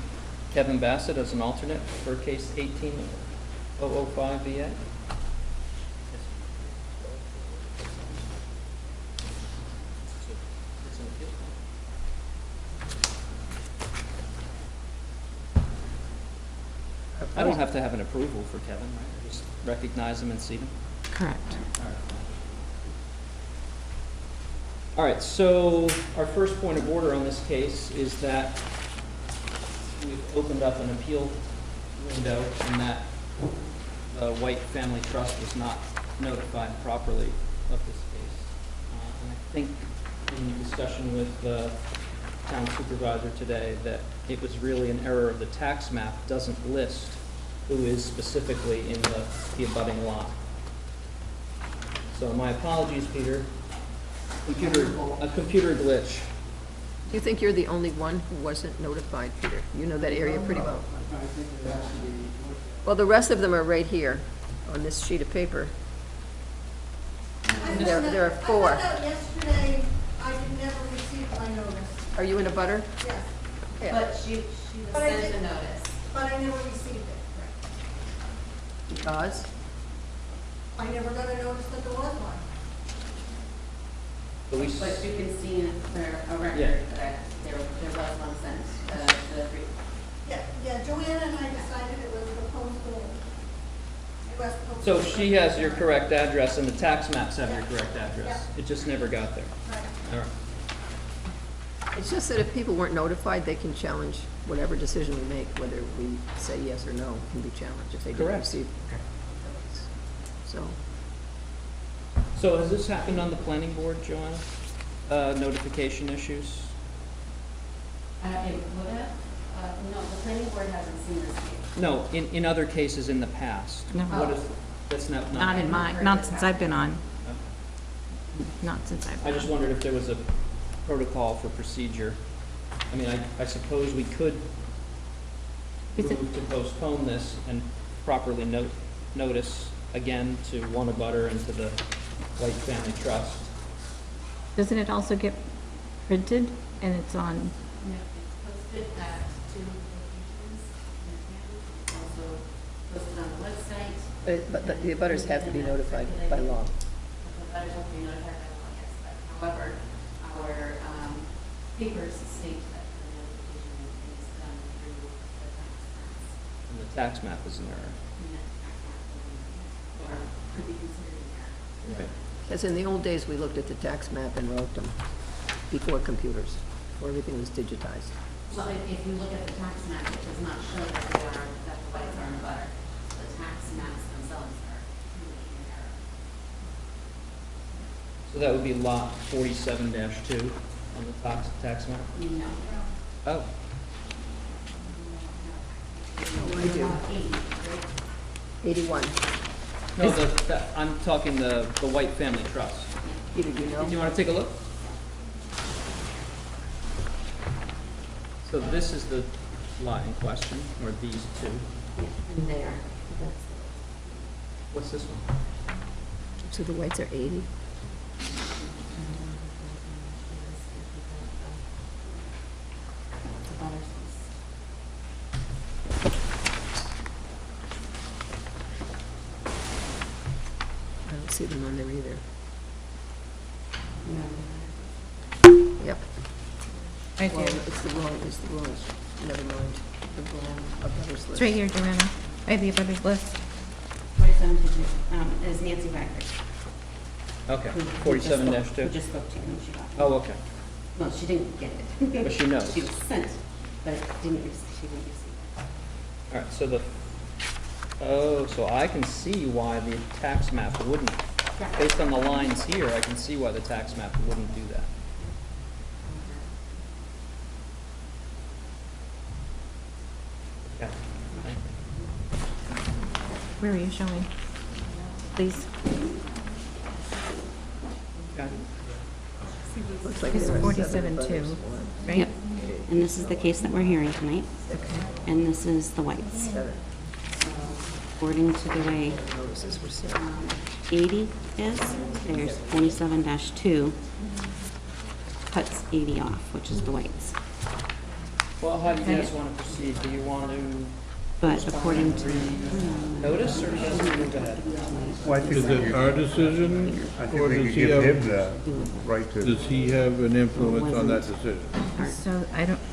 Kevin Bassett as an alternate for case 18005 VA. I don't have to have an approval for Kevin, right? I just recognize him and seat him. Correct. All right, so our first point of order on this case is that we've opened up an appeal window and that the White Family Trust was not notified properly of this case. And I think in discussion with the town supervisor today that it was really an error of the tax map doesn't list who is specifically in the abutting lot. So my apologies, Peter. A computer glitch. Do you think you're the only one who wasn't notified, Peter? You know that area pretty well. Well, the rest of them are right here on this sheet of paper. There are four. I found out yesterday, I never received my notice. Are you in a butter? Yes, Yeah. But she was But I sent did- a notice. but I never received it. Because? I never got a notice that there was one. But we But you can see in a Yeah. record that there was one sent, Yeah, Joanna and I decided it was the postal, West Postal. So she has your correct address and the tax maps have your correct address. It just never got there. Right. All right. It's just that if people weren't notified, they can challenge whatever decision we make, whether we say yes or no, can be challenged if they didn't Correct. receive. So, So has this happened on the planning board, Joanna? Notification issues? it would have, no, the planning board hasn't seen this case. No, in other cases in the past. No. What is, that's not. Not in my, not since I've been on. Not since I've I been just on. wondered if there was a protocol for procedure. I mean, I suppose we could Is it- move to postpone this and properly notice again to one abutter and to the White Family Trust. Doesn't it also get printed and it's on? No, it's posted at 2 locations in the town. It's also posted on the website. but the abutters have to be notified by law. The butters have to be notified by law, yes, but however, our papers state that the notification is done through the tax maps. And the tax map is in error. And that tax map will be, or could be considered an error. Right. As in the old days, we looked at the tax map and wrote them before computers, before everything was digitized. Well, if you look at the tax map, it does not show that they are, that the whites are in the butter. The tax maps themselves are in error. So that would be lot 47-2 on the tax map? No. Oh, I do. 81. no, I'm talking the White Family Trust. Peter, do you know? Do you want to take a look? So this is the lot in question, or these two. In there. What's this one? So the whites are 80? I don't see them on there either. Yep. Right Well, here. it's the wrong, never mind, the wrong abutters list. It's right here, Joanna. I have the abutters list. 47 is Nancy Wagner. Okay, who just 47-2. spoke to you when she got. Oh, okay. Well, she didn't get it. But she knows. She was sent, but she didn't receive it. All right, so so I can see why the tax map wouldn't. Based on the lines here, I can see why the tax map wouldn't do that. Okay. Where are you showing? Please. Okay. Looks like It's there are 47 7 too, butters. right? Yep. And this is the case that we're hearing tonight. And this is the whites. According to the way Notices were sent. 80 is, there's 47-2 cuts 80 off, which is the whites. Well, how do you guys want to proceed? Do you want to But according to, notice, or do you guys want to move ahead? Well, I think Is it our decision, I think or we does could he give him have, the right to, does he have an influence on that decision? So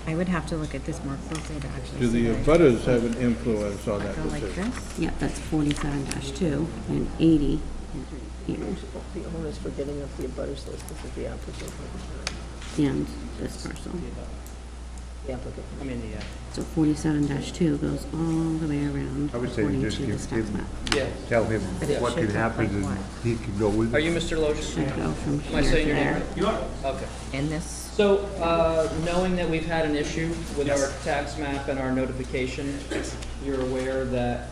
I would have to look at this more closely to actually Do see. the what I- abutters have an influence on that Go like decision? this? yeah, that's 47-2, and 80 is right here, The owners for getting up the abutters list, this is the applicant. and this parcel. The applicant. I mean, So 47-2 goes all the way around I would say you according just to give this tax him, map. yeah. tell him But it what should can look happen like and what? he can go with Are it. you Mr. Logan? Should go from Am I here saying to your name there. right? You are. Okay. And this, So, knowing that we've had an issue with our tax map and our notification, you're aware that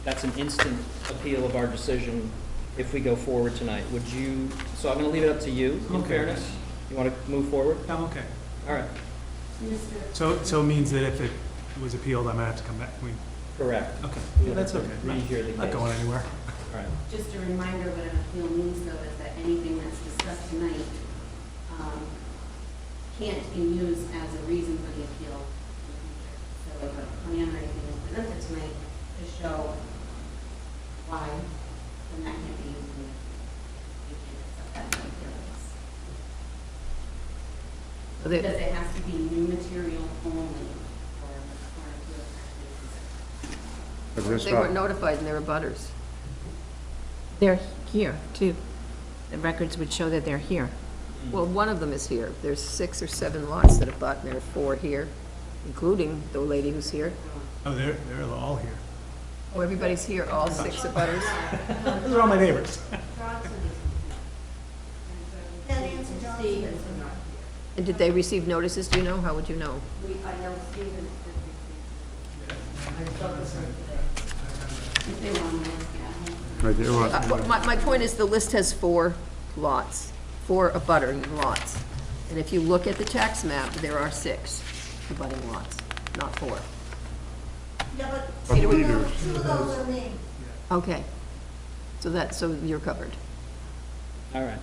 that's an instant appeal of our decision if we go forward tonight. Would you, so I'm gonna leave it up to you, in fairness. You wanna move forward? I'm okay. All right, So it means that if it was appealed, I'm gonna have to come back? correct. Okay, yeah, that's okay. Rehear the Not case. going anywhere. All right. Just a reminder, what an appeal means though is that anything that's discussed tonight can't be used as a reason for the appeal in the future. So if a plan or anything is presented tonight to show why, then that can't be used in the future. You can't accept that in the appeal case. So they- Because it has to be new material only for an appeal to actually consider. But this They weren't not, notified and they're abutters. they're here too. The records would show that they're here. Well, one of them is here. There's 6 or 7 lots that abut, and there are 4 here, including the lady who's here. Oh, they're all here. Oh, everybody's here, all 6 abutters? Those are all my neighbors. That answer Johnson. And did they receive notices? Do you know? How would you know? If they want to, yeah. right there, My point is, the list has 4 lots, 4 abutting lots. And if you look at the tax map, there are 6 abutting lots, not 4. Yeah, but But two of Peter- those, 2 of those are me. Okay. So you're covered. All right.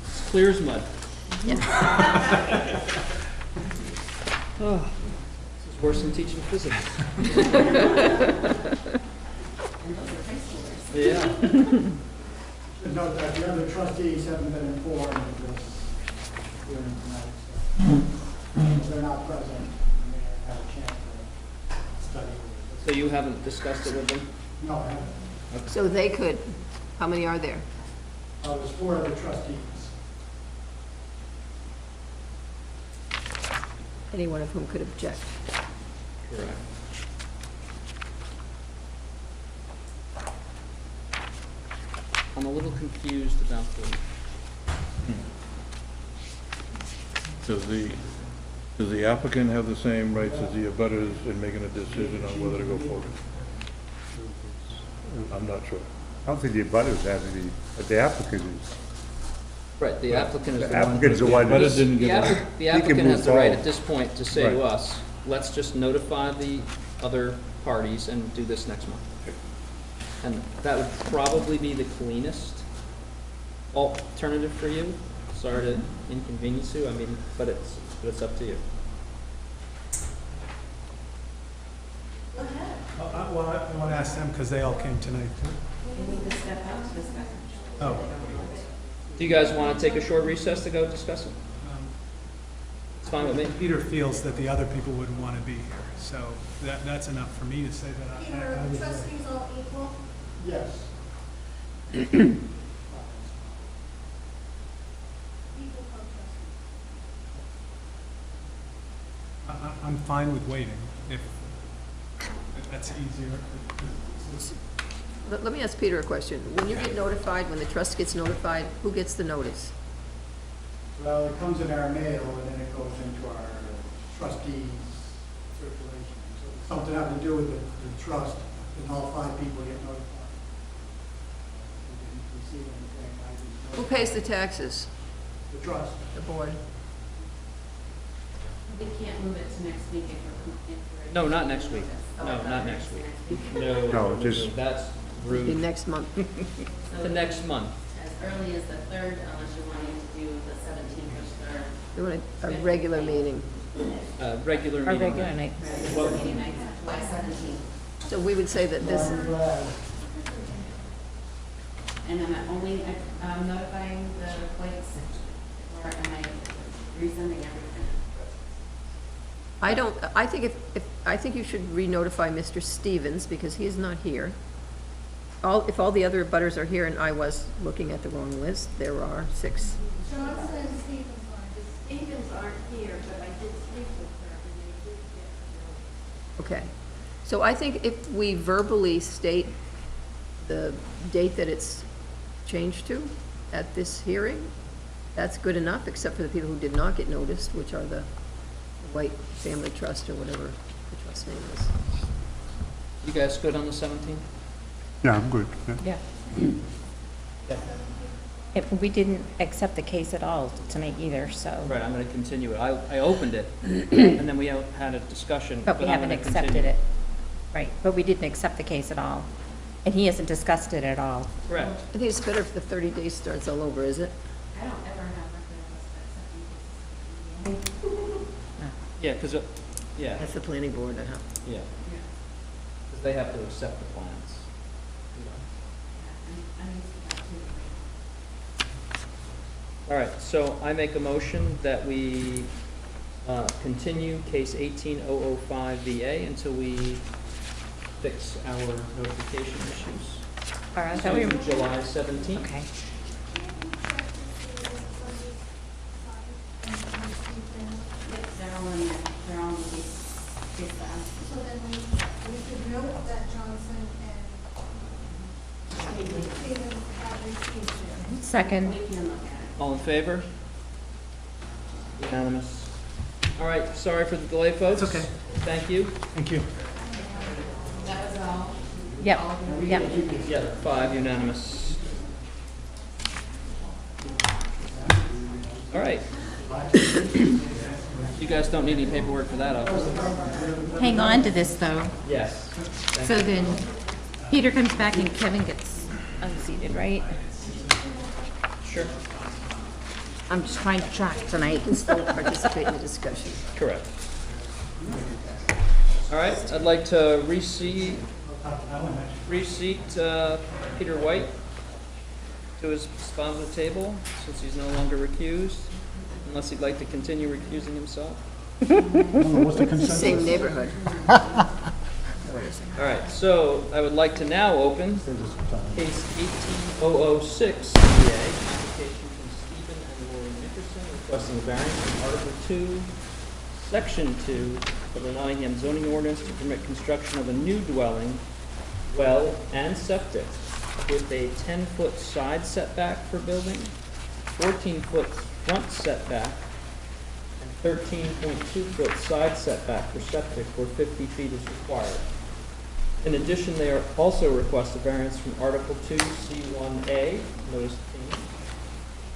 It's clear as mud. Oh, this is worse than teaching physics. Yeah. Note that the other trustees haven't been informed of this hearing tonight, so they're not present, and they haven't had a chance to study it. So you haven't discussed it with them? No, I haven't. So they could, how many are there? There's 4 other trustees. Any one of whom could object. Correct. I'm a little confused about Does the applicant have the same rights as the abutters in making a decision on whether to go forward? I'm not sure. I don't think the abutters have any, but the applicant is. right, the applicant is The the one. applicant's the one. Abutters didn't The get one. applic- the He can applicant move has the right forward. at this point to say to Right. us, let's just notify the other parties and do this next month. And that would probably be the cleanest alternative for you. Sorry to inconvenience you, I mean, but it's up to you. Go ahead. Well, I want to ask them because they all came tonight. We need to step out to discuss it. Oh. Do you guys want to take a short recess to go discuss it? It's fine with me. Peter feels that the other people wouldn't want to be here, so that's enough for me to say that. Peter, are the trustees all equal? Yes. Equal co-trustees. fine with waiting, if that's easier. Let me ask Peter a question. When you get notified, when the trust gets notified, who gets the notice? Well, it comes in our mail and then it goes into our trustees circulation. So if something having to do with the trust, then all 5 people get notified. We didn't receive anything. I just Who notified pays the taxes? The trust. The board. We can't move it to next week if we're. No, not next week. No, not next week. No. No, just- That's The rude. next month. The next month. As early as the 3rd, unless you're wanting to do the 17th or 3rd. They want a regular meeting. Regular Our meeting. regular night. Well- Meeting night, July 17th. So we would say that this, I'm glad. And I'm only notifying the plates, or am I resending everything? I think I think you should re-notify Mr. Stevens because he is not here. If all the other butters are here, and I was looking at the wrong list, there are 6. Johnson and Stevens aren't. The Stevens aren't here, but I did speak with her, and they did get Okay. So I think if we verbally state the date that it's changed to at this hearing, that's good enough, except for the people who did not get noticed, which are the White Family Trust or whatever the trust name is. You guys good on the 17th? Yeah, I'm good. Yeah. Yeah. We didn't accept the case at all tonight either, so. Right, I'm going to continue it. I opened it, and then we had a discussion. But we I'm haven't gonna accepted continue. it. Right, but we didn't accept the case at all. And he hasn't discussed it at all. Correct. I think it's better if the 30 days starts all over, is it? I don't ever have record of us accepting. Yeah, because, yeah, That's the planning board, uh-huh. yeah. Because they have to accept the plans. I'm used to that too. All right, so I make a motion that we continue case 18005 VA until we fix our notification issues. All right, I thought we were- To July 17th. Okay. They're all in there, they're all in these files. So then we should note that Johnson and Stevens have received it. Second. We can look at it. All in favor? Unanimous. All right, sorry for the delay, folks. It's okay. Thank you. Thank you. That was all. Yep, yep. Yeah, 5 unanimous. All right. You guys don't need any paperwork for that, obviously. Hang on to this, though. Yes. Thank So you. then Peter comes back and Kevin gets unseated, right? Sure. I'm just trying to track tonight. Can still participate in the discussion. Correct. All right, I'd like to reseat Peter White to his spot on the table, since he's no longer recused, unless he'd like to continue recusing himself. What's the It's the same neighborhood. All right, so I would like to now open case 18006, CA, application from Stephen and Lori Nickerson requesting a variance from Article 2, Section 2 of the Nottingham zoning ordinance to permit construction of a new dwelling, well, and septic with a 10-foot side setback for building, 14-foot front setback, and 13.2-foot side setback for septic where 50 feet is required. In addition, they are also request a variance from Article 2, C1A, notice change,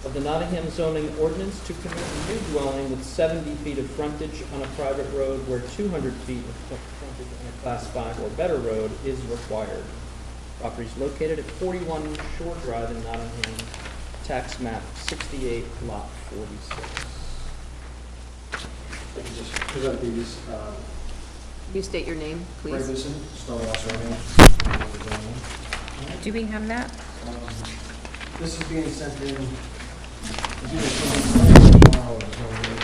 of the Nottingham zoning ordinance to permit a new dwelling with 70 feet of frontage on a private road where 200 feet of frontage on a Class 5 or better road is required. Property is located at 41 Shore Drive in Nottingham, tax map 68, lot 46. Just present these, Can you state your name, Ray please? Vincent, spelling last name. Do we have that? This is being sent in, it's either coming tomorrow or zoning.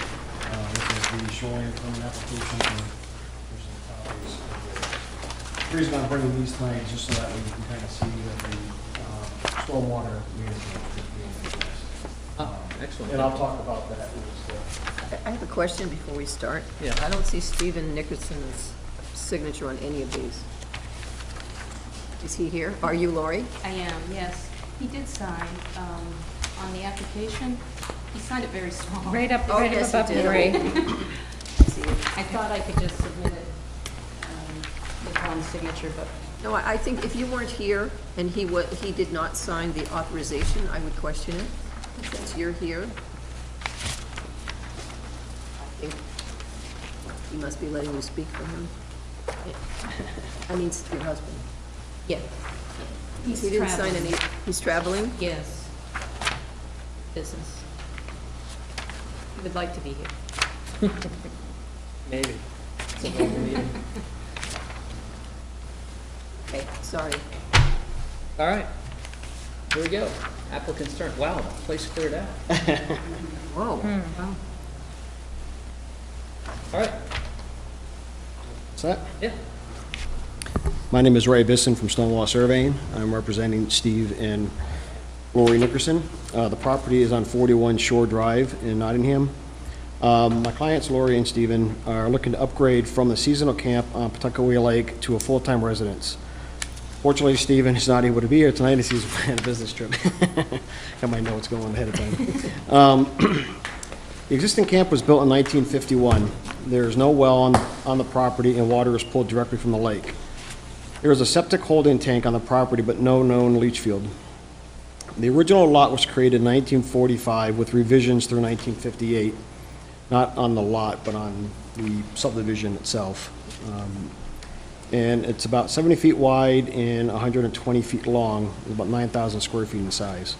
This is the shoreline permit application, and there's some copies of it. The reason I'm bringing these tonight is just so that way you can kind of see that the stormwater management is being addressed. Excellent. And I'll talk about that with the I have a question before we start. Yeah. I don't see Stephen Nickerson's signature on any of these. Is he here? Are you, Lori? I am, yes. He did sign on the application. He signed it very small. Right up, Oh, right yes, up he above did. the gray. I thought I could just submit it with one signature, but No, I think if you weren't here and he did not sign the authorization, I would question it. Since you're here, I think he must be letting you speak for him. I mean, your husband. yeah. He didn't sign any, he's traveling? Yes. Business. He would like to be here. Maybe. It's a normal meeting. Okay, sorry. All right, here we go. Applicant's turn. Wow, the place cleared out. Whoa. Wow. All right, Set? yeah. My name is Ray Bisson from Stonewall Surveying. I'm representing Steve and Lori Nickerson. The property is on 41 Shore Drive in Nottingham. My clients, Lori and Stephen, are looking to upgrade from the seasonal camp on Pawtuckaway Lake to a full-time residence. Fortunately, Stephen is not able to be here tonight as he's planning a business trip. Got my notes going ahead of time. The existing camp was built in 1951. There is no well on the property, and water is pulled directly from the lake. There is a septic holding tank on the property, but no known leach field. The original lot was created in 1945 with revisions through 1958, not on the lot, but on the subdivision itself. And it's about 70 feet wide and 120 feet long, about 9,000 square feet in size.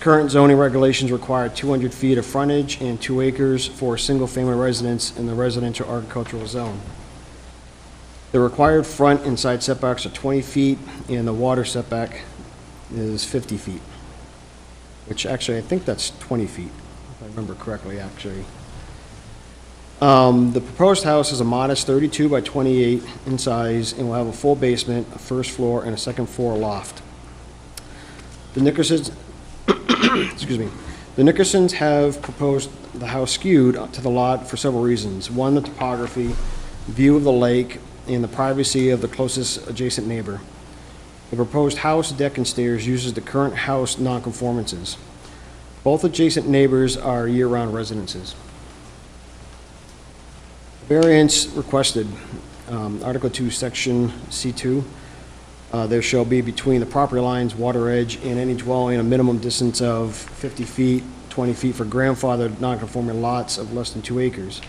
Current zoning regulations require 200 feet of frontage and 2 acres for a single-family residence in the residential agricultural zone. The required front and side setbacks are 20 feet, and the water setback is 50 feet, which actually, I think that's 20 feet, if I remember correctly, actually. The proposed house is a modest 32 by 28 in size and will have a full basement, a first floor, and a second floor loft. The Nickersons, excuse me, the Nickersons have proposed the house skewed to the lot for several reasons. One, the topography, view of the lake, and the privacy of the closest adjacent neighbor. The proposed house, deck, and stairs uses the current house nonconformances. Both adjacent neighbors are year-round residences. Variance requested, Article 2, Section C2. There shall be between the property lines, water edge, and any dwelling a minimum distance of 50 feet, 20 feet for grandfathered non-conforming lots of less than 2 acres.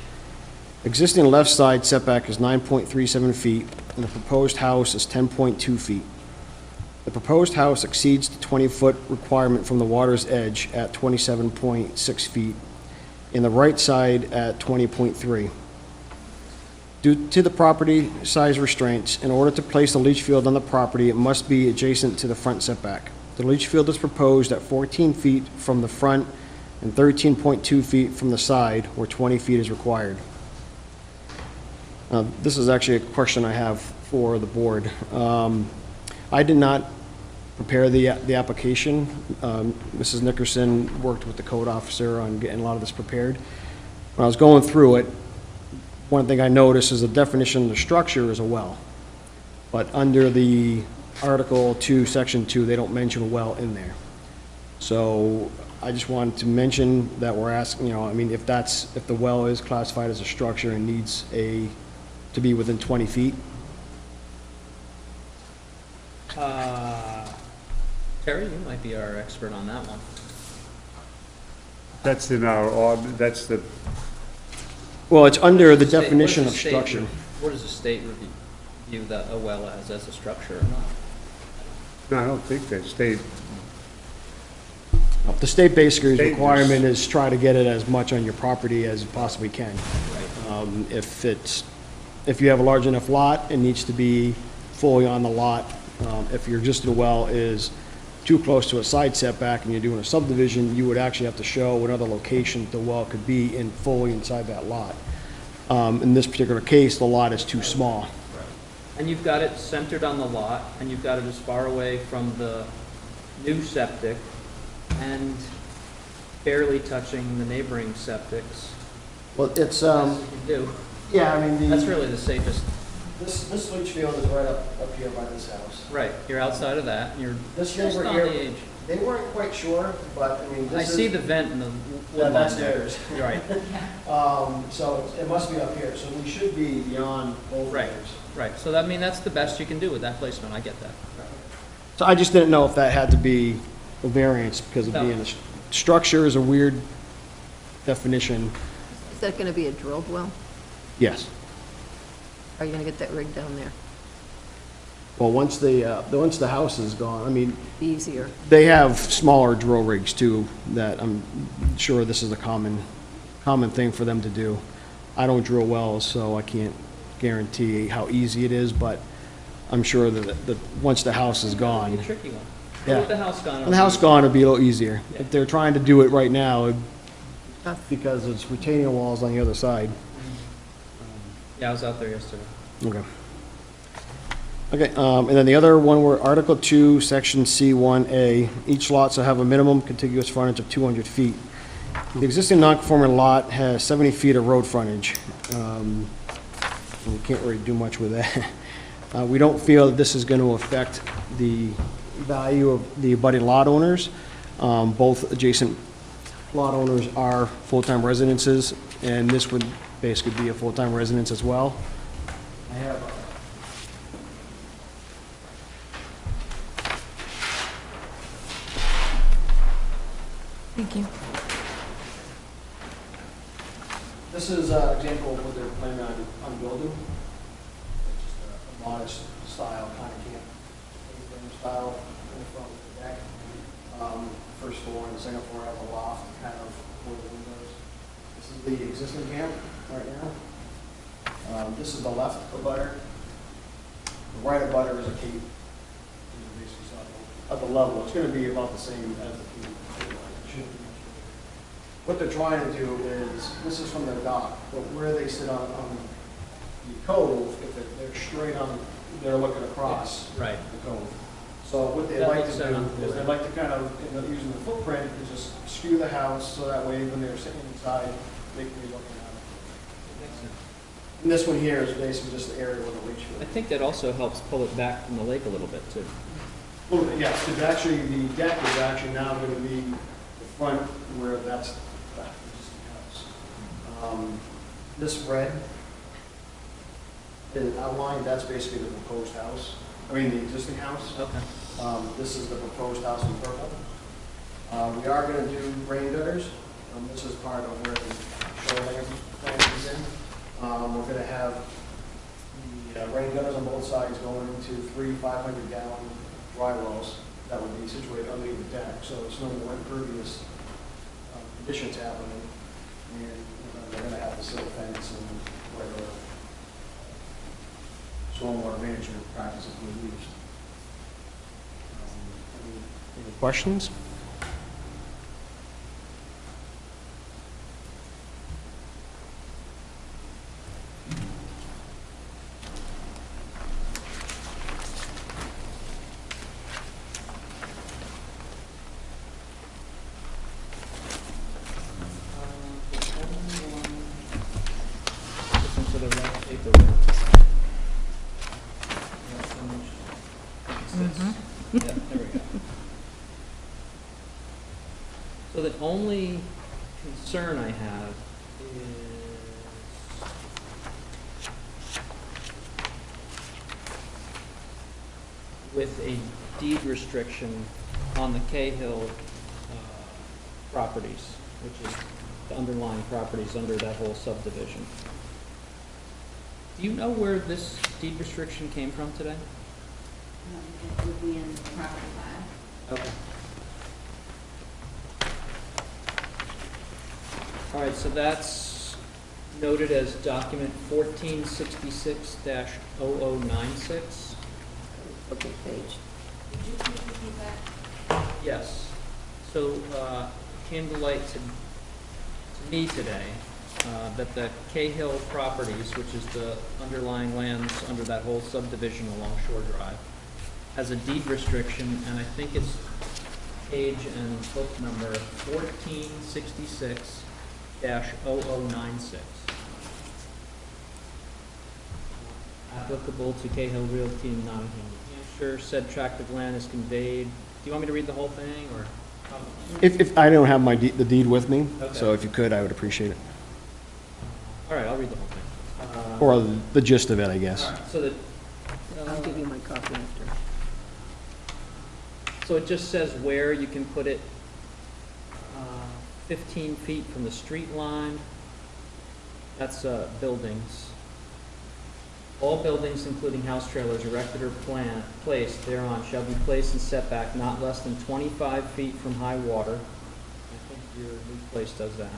Existing left side setback is 9.37 feet, and the proposed house is 10.2 feet. The proposed house exceeds the 20-foot requirement from the water's edge at 27.6 feet, and the right side at 20.3. Due to the property size restraints, in order to place the leach field on the property, it must be adjacent to the front setback. The leach field is proposed at 14 feet from the front and 13.2 feet from the side, where 20 feet is required. This is actually a question I have for the board. I did not prepare the application. Mrs. Nickerson worked with the code officer on getting a lot of this prepared. When I was going through it, one thing I noticed is the definition of the structure is a well. But under the Article 2, Section 2, they don't mention a well in there. So I just wanted to mention that we're asking, you know, I mean, if the well is classified as a structure and needs to be within 20 feet. Terry, you might be our expert on that one. That's in our, that's the, Well, it's under the What does definition the of state structure. What does the state view that a well as a structure or not? no, I don't think that state, The state basically State requirement is try to get it as much on your property as you possibly can. If you have a large enough lot, it needs to be fully on the lot. If your existing well is too close to a side setback and you're doing a subdivision, you would actually have to show another location the well could be in fully inside that lot. In this particular case, the lot is too small. And you've got it centered on the lot, and you've got it as far away from the new septic and barely touching the neighboring septics. Well, it's, You do. yeah, I mean, That's really the safest. this leach field is right up here by this house. Right, you're outside of that, and you're This just neighbor on here, the edge. they weren't quite sure, but, I mean, I this is. see the vent in the woodland That's there. theirs. You're right, So it must be up here, so we should be beyond both of Right. theirs. right. So that, I mean, that's the best you can do with that placement, I get that. So I just didn't know if that had to be a variance because of No. being structure is a weird definition. Is that gonna be a drilled well? Yes. Are you gonna get that rig down there? Well, once the house is gone, I mean, Be easier. they have smaller drill rigs too, that I'm sure this is a common thing for them to do. I don't drill wells, so I can't guarantee how easy it is, but I'm sure that once the house is Be a gone, tricky one. Yeah. With the house gone. when the house gone, it'll be a little easier. Yeah. If they're trying to do it right now, Tough. because it's retaining walls on the other side. Yeah, I was out there yesterday. Okay. Okay, and then the other one were Article 2, Section C1A. Each lot shall have a minimum contiguous frontage of 200 feet. The existing non-conforming lot has 70 feet of road frontage. We can't really do much with that. We don't feel that this is going to affect the value of the abutting lot owners. Both adjacent lot owners are full-time residences, and this would basically be a full-time residence as well. I have Thank you. This is an example of what they're planning on building. It's just a modest style, kind of camp, style in the front with the deck. First floor and the second floor have a loft, kind of for the windows. This is the existing camp right now. This is the left abutter. The right abutter is a cape. At the level, it's going to be about the same as the cape. What they're trying to do is, this is from the dock, but where they sit on the cove, if they're straight on, they're looking across Right. the cove. So what they'd That like looks to set do on is board. they'd like to kind of, using the footprint, is just skew the house, so that way when they're sitting inside, they can be looking at it. And this one here is basically just the area where the leach I field. think that also helps pull it back from the lake a little bit, too. A little bit, yes, because actually, the deck is actually now going to be the front where that's the existing house. This red is outlined, that's basically the proposed house, I mean, the existing house. Okay. This is the proposed house in purple. We are going to do rain gutters. This is part of where the shoreline plan is in. We're going to have the rain gutters on both sides going into 3 500-gallon dry wells that would be situated underneath the deck, so it's no more impervious conditions happening. And they're going to have the silt fence and regular stormwater management practices we use. Any questions? Listen to the right paperwork. It's this. Yeah, there we go. So the only concern I have is with a deed restriction on the Cahill properties, which is the underlying properties under that whole subdivision. Do you know where this deed restriction came from today? It would be in the property file. Okay. All right, so that's noted as document 1466-0096. Okay, page. Did you repeat that? Yes. So came to light to me today that the Cahill properties, which is the underlying lands under that whole subdivision along Shore Drive, has a deed restriction, and I think it's page and book number 1466 ZBMtg06. Applicable to Cahill Realty in Nottingham, New Hampshire. Said tract of land is conveyed. Do you want me to read the whole thing, or? If I don't have the deed with me, so Okay. if you could, I would appreciate it. All right, I'll read the whole thing. Or the gist of it, I guess. All right, so that, I'll give you my copy after. so it just says where you can put it, 15 feet from the street line. That's buildings. All buildings, including house trailers erected or placed thereon, shall be placed in setback not less than 25 feet from high water. I think your new place does that.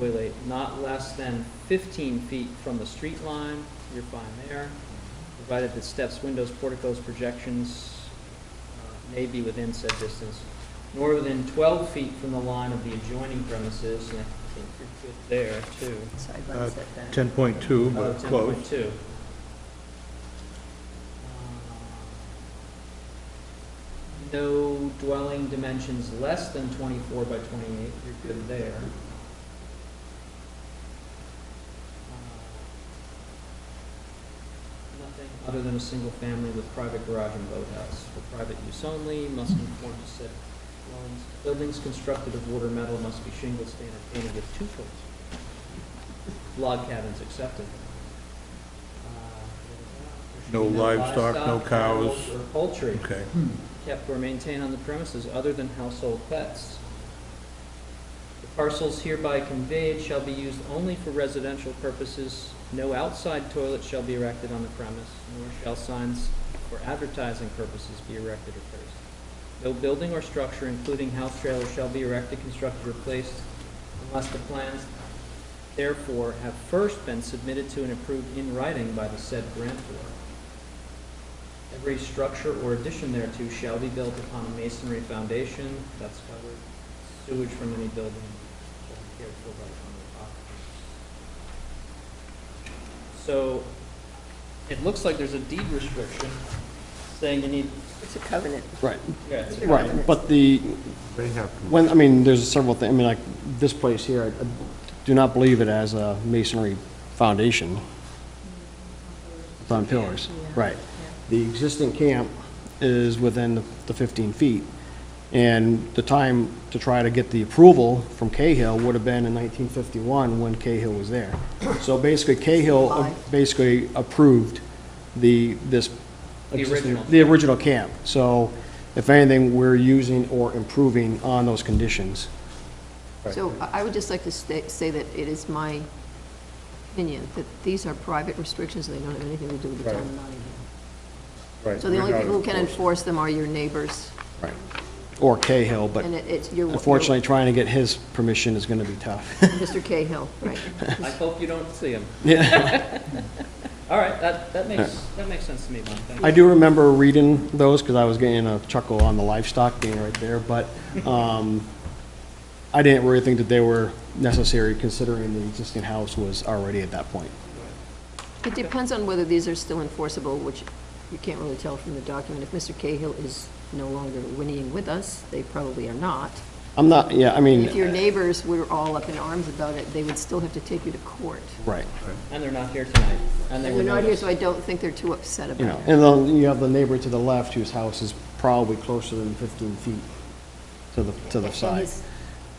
Wait, not less than 15 feet from the street line, you're fine there, provided that steps, windows, porticos, projections may be within said distance, nor within 12 feet from the line of the adjoining premises, and I think you're good there, too. Sideline setback. 10.2, but close. 10.2. No dwelling dimensions less than 24 by 28, you're good there. Nothing other than a single family with private garage and boathouse. For private use only, must conform to said dwellings. Buildings constructed of wood or metal must be shingled, stained, or painted with 2 coats. Log cabins accepted. No livestock, no cows. animals, or poultry Okay. kept or maintained on the premises other than household pets. The parcels hereby conveyed shall be used only for residential purposes. No outside toilet shall be erected on the premise, nor shall signs for advertising purposes be erected or placed. No building or structure, including house trailers, shall be erected, constructed, or placed unless the plans therefore have first been submitted to and approved in writing by the said grantor. Every structure or addition thereto shall be built upon a masonry foundation, that's covered. Sewage from any building shall be cared for by the owner of the property. So, it looks like there's a deed restriction saying you need, It's a covenant. Right, yeah, it's a right, but the, They have I mean, there's several things, I mean, like, this place here, I do not believe it has a masonry foundation. It's on pillars, right. The existing camp is within the 15 feet, and the time to try to get the approval from Cahill would have been in 1951 when Cahill was there. So basically, Cahill basically approved this original. the original camp. So if anything, we're using or improving on those conditions. So I would just like to say that it is my opinion that these are private restrictions and they don't have anything to do with the town of Nottingham. Right. So the only We're not people who can enforcing. enforce them are your neighbors. Right. Or Cahill, but And it's your. unfortunately, trying to get his permission is gonna be tough. Mr. Cahill, right. I hope you don't see him. Yeah. All right, that makes sense to me, Mike, thank you. I do remember reading those, because I was getting a chuckle on the livestock being right there, but I didn't really think that they were necessary, considering the existing house was already at that point. It depends on whether these are still enforceable, which you can't really tell from the document. If Mr. Cahill is no longer whinnying with us, they probably are not. I'm not, yeah, I mean, If your neighbors were all up in arms about it, they would still have to take you to court. right, And they're not here tonight, and they And were they're not here, noticed. so I don't think they're too upset you know, about it. and then you have the neighbor to the left whose house is probably closer than 15 feet to the And side. his-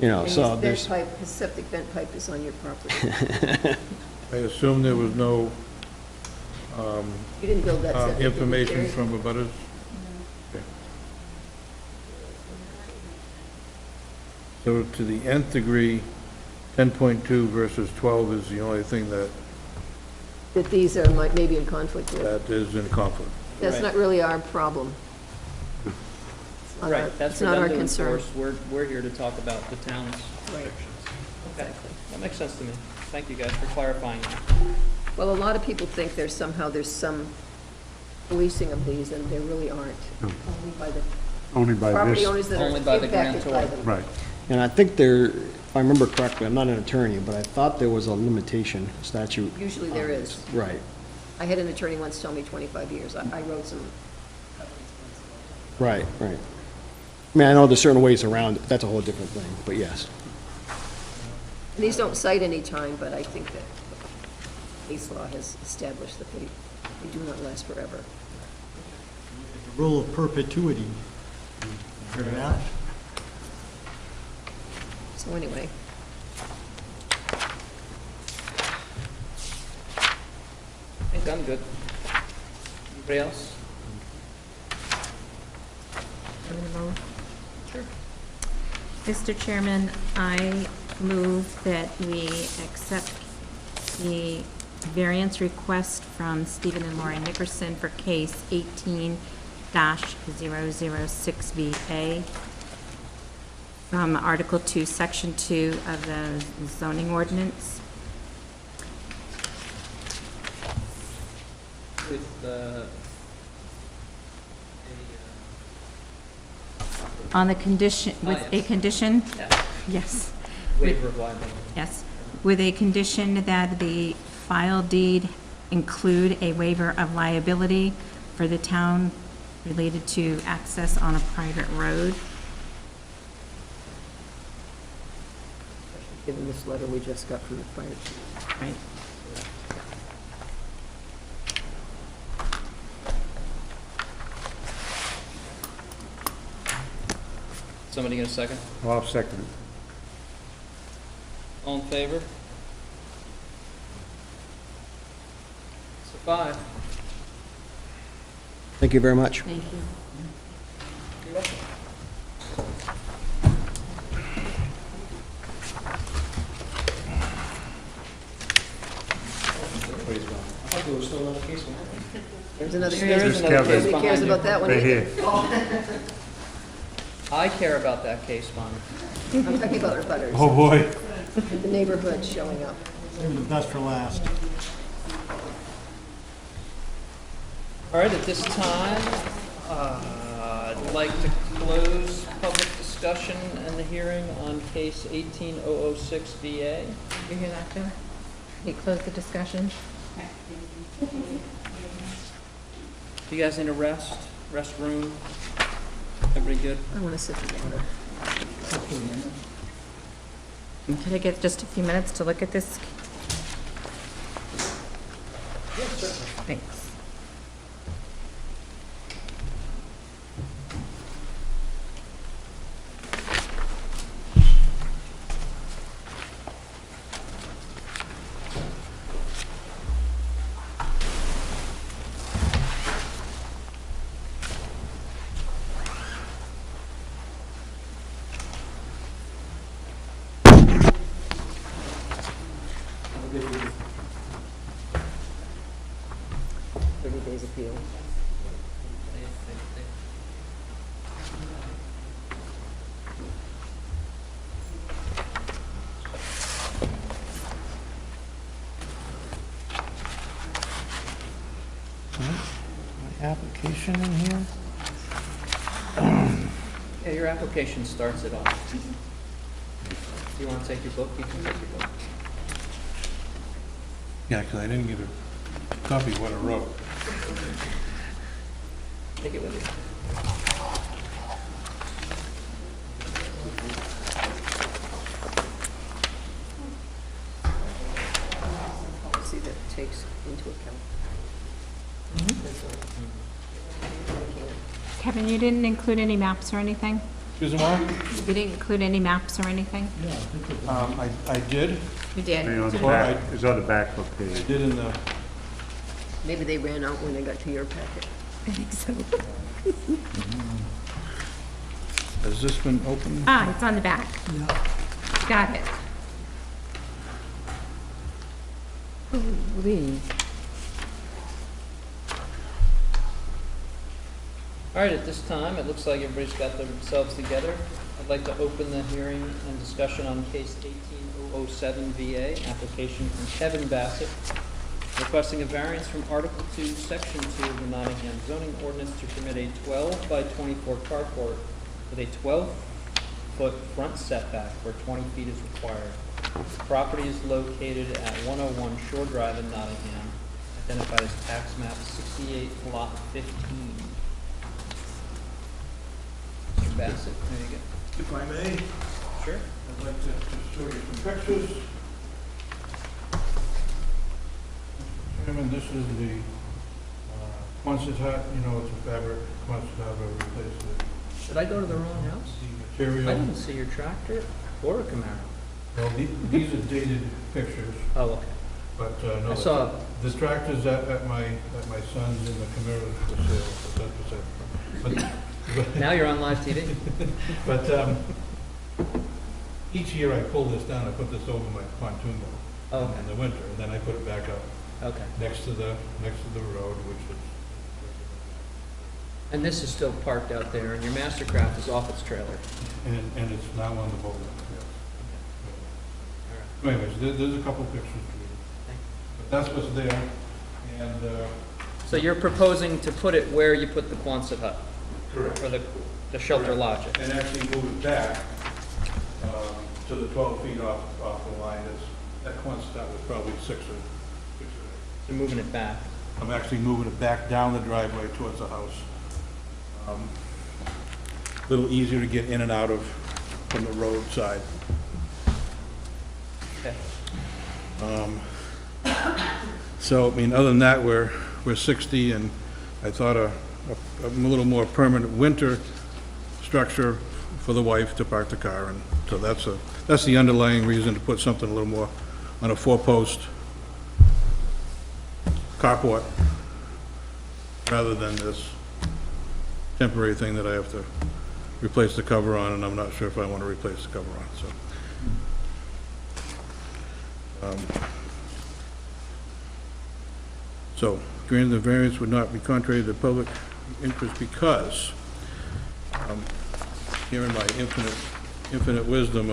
You know, And so his there's, vent pipe, his septic vent pipe is on your property. I assume there was no You didn't build that septic. did you, information Terry? from abutters? Okay. So to the nth degree, 10.2 versus 12 is the only thing that That these are maybe in conflict with. is in conflict. That's Right. not really our problem. It's not our- Right, that's It's for not them our to concern. enforce. We're here to talk about the town's Right. restrictions. Okay, that makes sense to me. Thank you guys for clarifying that. Well, a lot of people think there's some policing of these, and there really aren't. Only by Property this, owners that are Only by the impacted by grantor. them. right. and I think there, if I remember correctly, I'm not an attorney, but I thought there was a limitation statute. Usually there is. Right, I had an attorney once tell me 25 years. I wrote some. right. I mean, I know there's certain ways around it, that's a whole different thing, but yes. And these don't cite any time, but I think that case law has established that they do not last forever. The rule of perpetuity. Heard of that? So anyway, I think I'm good. Anybody else? Sure. Mr. Chairman, I move that we accept the variance request from Stephen and Laurie Nickerson for case 18-006VA from Article 2, Section 2 of the zoning ordinance. With On the condition, with a yes. condition, yeah, yes. waiver of liability. Yes, with a condition that the file deed include a waiver of liability for the town related to access on a private road. given this letter we just got from the fire chief. Right. Somebody get a second? Well, I'll second it. All in favor? So 5. Thank you very much. Thank you. You're welcome. There's another There case. is another case Nobody cares behind about you. that one Right either. here. I care about that case, Bonnie. I'm talking about our butters, Oh, boy. the neighborhood showing up. Save the best for last. All right, at this time, I'd like to close public discussion and the hearing on case 18006 VA. You hear that, Bill? You close the discussion? You guys need a rest? Rest room? Everybody good? I want to sit together. Could I get just a few minutes to look at this? Thanks. Days appeal. My application in here? Yeah, your application starts it off. If you want to take your book, you can take your book. Yeah, because I didn't get a copy of what I wrote. Take it with you. See, that takes into account. Kevin, you didn't include any maps or anything? Excuse me, Mark? You didn't include any maps or anything? I did. You did. On the Well, back, it's on the back of the I page. did in the, Maybe they ran out when they got to your packet. I think so. has this been opened? Ah, it's on the back. Got it. Lee. All right, at this time, it looks like everybody's got themselves together. I'd like to open the hearing and discussion on case 18007 VA, application from Kevin Bassett, requesting a variance from Article 2, Section 2 of the Nottingham zoning ordinance to permit a 12 by 24 carport with a 12-foot front setback where 20 feet is required. The property is located at 101 Shore Drive in Nottingham, identified as tax map 68, lot 15. Mr. Bassett, there you go. If I may. Sure. I'd like to just show you some pictures. Mr. Chairman, this is the Quonset hut, you know, it's a fabric Quonset hut where we replace Did I go to the wrong house? the material. I didn't see your tractor or a Camaro. Well, these are dated pictures, Oh, okay. but no, I saw, the tractor's at my son's in the Camaro for sale, for 10%. But now you're on live TV. But each year I pull this down, I put this over my pontoon boat Oh, okay. in the winter, and then I put it back up Okay. next to the road, which is. And this is still parked out there, and your Mastercraft is off its trailer. And it's now on the boat. Yeah. Anyways, there's a couple pictures. But that's what's there, and. So you're proposing to put it where you put the Quonset hut? Correct. Or the shelter lodge? And actually move it back to the 12 feet off the line. That Quonset hut was probably 6 or 8. So moving it back? I'm actually moving it back down the driveway towards the house. A little easier to get in and out of from the roadside. Okay. So, I mean, other than that, we're 60, and I thought a little more permanent winter structure for the wife to park the car in. So that's the underlying reason to put something a little more on a 4-post carport rather than this temporary thing that I have to replace the cover on, and I'm not sure if I want to replace the cover on, so granted, the variance would not be contrary to the public interest because, here in my infinite wisdom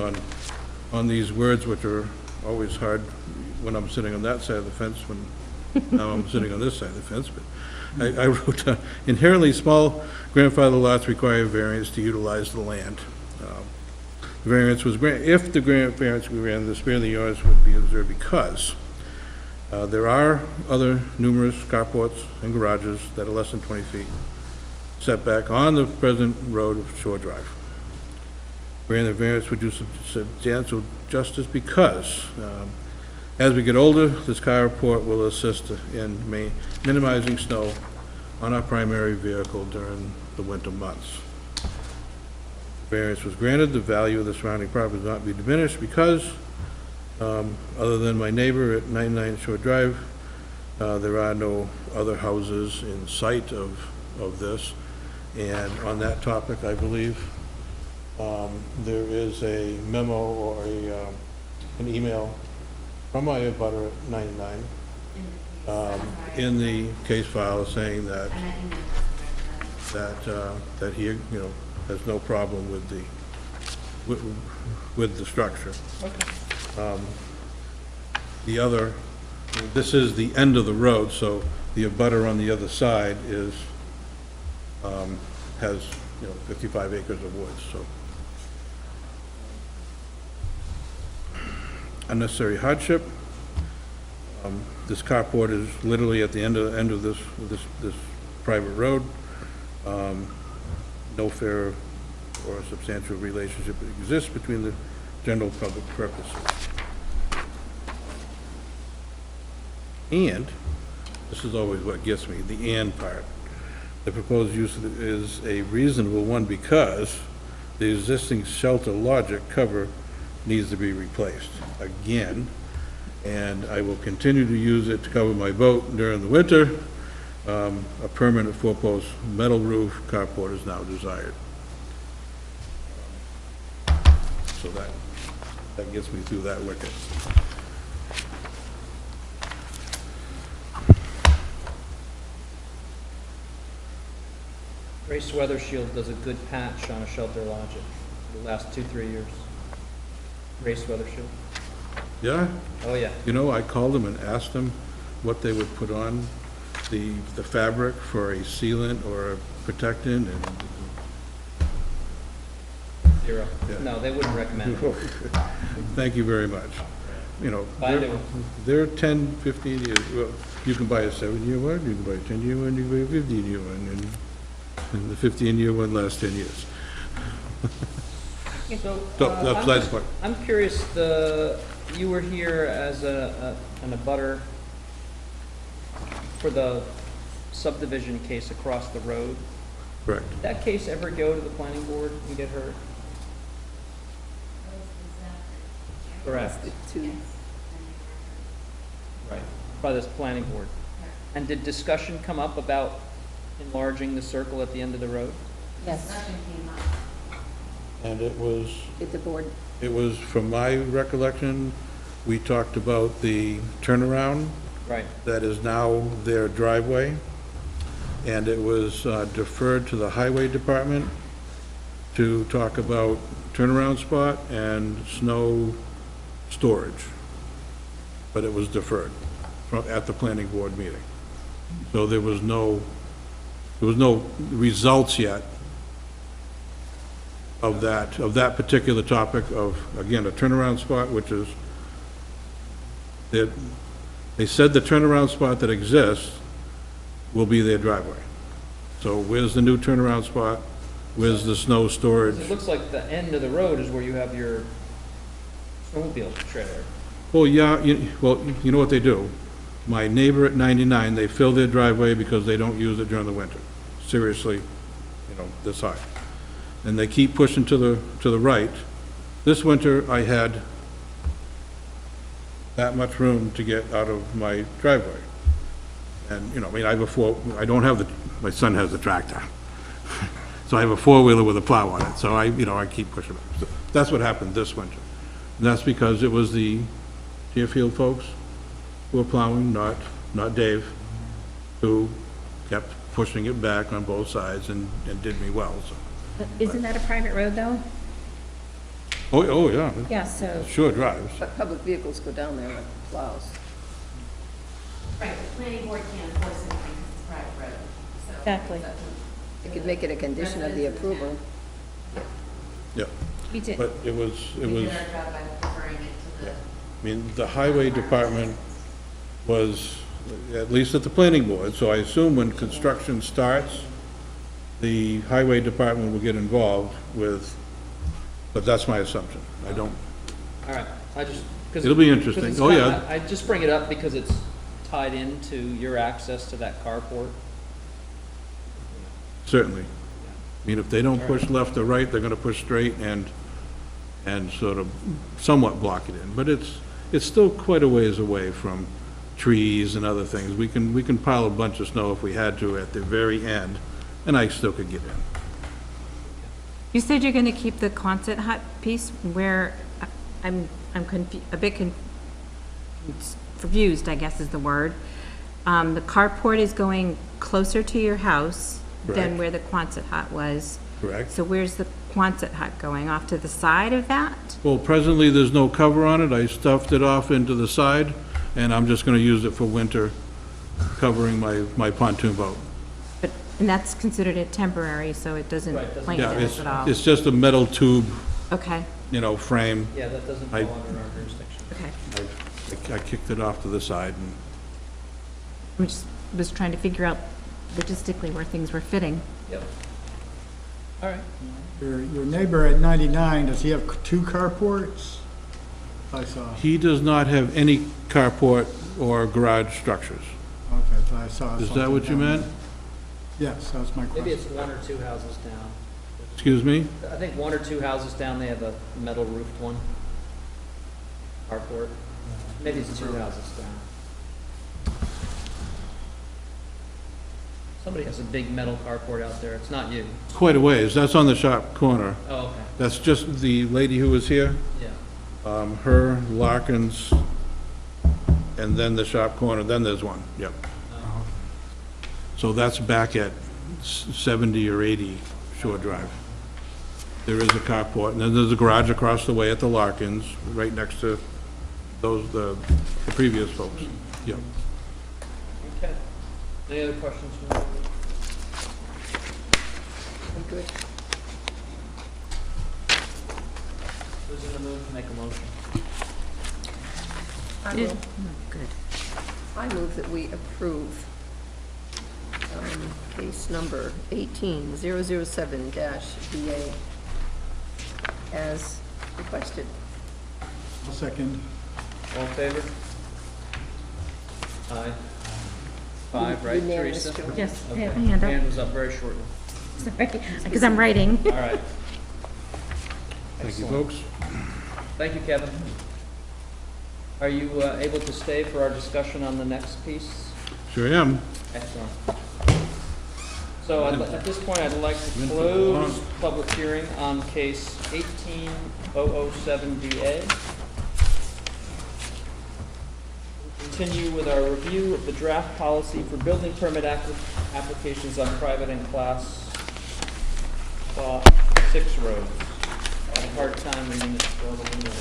on these words, which are always hard when I'm sitting on that side of the fence, when now I'm sitting on this side of the fence, but I wrote down, inherently small grandfather lots require variance to utilize the land. The variance was granted, if the variance were granted, the spare of the yards would be observed because there are other numerous carports and garages that are less than 20 feet setback on the present road of Shore Drive. Granting the variance would do substantial justice because as we get older, this carport will assist in minimizing snow on our primary vehicle during the winter months. Variance was granted, the value of the surrounding property will not be diminished because, other than my neighbor at 99 Shore Drive, there are no other houses in sight of this. And on that topic, I believe, there is a memo or an email from my abutter at 99 in the case file saying that he, you know, has no problem with the structure. Okay. The other, this is the end of the road, so the abutter on the other side is has, you know, 55 acres of woods, so. Unnecessary hardship. This carport is literally at the end of this private road. No fair or substantial relationship exists between the general public purposes. And, this is always what gets me, the and part. The proposed use is a reasonable one because the existing shelter logic cover needs to be replaced again, and I will continue to use it to cover my boat during the winter. A permanent 4-post metal roof carport is now desired. So that gets me through that wicket. Race Weather Shield does a good patch on a shelter lodge for the last 2-3 years. Race Weather Shield. Yeah? Oh, yeah. You know, I called them and asked them what they would put on the fabric for a sealant or a protectant, and 0. Yeah. No, they wouldn't recommend it. thank you very much. You know, Buy new. they're 10, 15 years, well, you can buy a 7-year one, you can buy a 10-year one, you can buy a 15-year one, and the 15-year one lasts 10 years. So, So, that's I'm the just- point. I'm curious, you were here as an abutter for the subdivision case across the road. Correct. Did that case ever go to the planning board and get heard? Correct. To, Right. By this planning board. And did discussion come up about enlarging the circle at the end of the road? Yes. Discussion came up. And it was, did the board, from my recollection, we talked about the turnaround Right. that is now their driveway, and it was deferred to the highway department to talk about turnaround spot and snow storage. But it was deferred at the planning board meeting. So there was no results yet of that particular topic of, again, a turnaround spot, which is, they said the turnaround spot that exists will be their driveway. So where's the new turnaround spot? Where's the snow storage? It looks like the end of the road is where you have your snowmobile trailer. Well, yeah, you know what they do? My neighbor at 99, they fill their driveway because they don't use it during the winter. Seriously, this high. And they keep pushing to the right. This winter, I had that much room to get out of my driveway. And, I don't have my son has a tractor. So I have a four-wheeler with a plow on it, so I keep pushing it. So that's what happened this winter. And that's because it was the Deerfield folks who were plowing, not Dave, who kept pushing it back on both sides and did me well, so. Isn't that a private road, though? Oh, yeah. Yeah, so. Sure drives. but public vehicles go down there with plows. Right, the planning board can't enforce anything because it's private road. So Exactly. that's You could make it a condition of the approval. Yeah. We did. But it was, We did our job by deferring it to the. I mean, the highway department was, at least at the planning board, so I assume when construction starts, the highway department will get involved with, but that's my assumption. I don't, All right, I just, 'cause It'll be 'cause interesting. it's Oh, kinda- yeah. I just bring it up because it's tied into your access to that carport. certainly. I mean, if they don't push left or right, they're gonna push straight and sort of somewhat block it in. But it's still quite a ways away from trees and other things. We can pile a bunch of snow if we had to at the very end, and I still could get in. You said you're gonna keep the Quonset hut piece where, I'm a bit confused, I guess is the word. The carport is going closer to your house than Correct. where the Quonset hut was. Correct? So where's the Quonset hut going? Off to the side of that? Well, presently, there's no cover on it. I stuffed it off into the side, and I'm just gonna use it for winter, covering my pontoon boat. And that's considered a temporary, so it doesn't Right, doesn't- link Yeah, us at all? it's just a metal tube, Okay, frame. Yeah, that doesn't fall I- under our jurisdiction. okay. I kicked it off to the side, and I was trying to figure out logistically where things were fitting. Yep. All right. Your neighbor at 99, does he have two carports? I saw, okay, he does not have any carport or garage structures. so I saw Is that something what you down meant? there. Yes, that's my Maybe question. it's one or two houses down. Excuse me? I think one or two houses down, they have a metal roofed one. Carport. Maybe it's two houses down. Somebody has a big metal carport out there. It's not you. Quite a ways. That's on the sharp corner. Oh, okay. That's just the lady who was here, Yeah. her, Larkins, and then the sharp corner, then there's one, yep. So that's back at 70 or 80 Shore Drive. There is a carport, and then there's a garage across the way at the Larkins, right next to the previous folks, yep. Okay. Any other questions from the board? Good. Who's in the mood to make a motion? I will. Good. I move that we approve case number 18007-BA as requested. I'll second. All in favor? Aye. 5, right, Unanimous, Teresa? Joanne. Yes, I Okay. have a hand up. Hand was up very shortly. Sorry, because I'm writing. All right. Thank you, Excellent. folks. Thank you, Kevin. Are you able to stay for our discussion on the next piece? Sure am. Excellent. So at this point, I'd like to close public hearing on case 18007DA. Continue with our review of the draft policy for building permit applications on private and class 6 roads. I had a hard time reading this over the minute.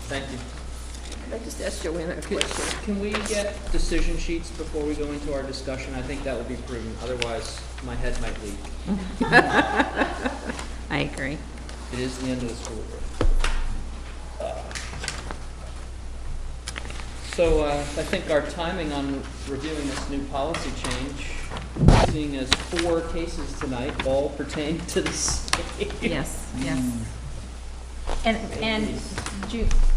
Thank you. Can I just ask Joanna a question? Can we get decision sheets before we go into our discussion? I think that would be prudent, otherwise my head might leak. I agree. It is the end of the school year. So I think our timing on reviewing this new policy change, seeing as 4 cases tonight, all pertain to the state. Yes, yes. And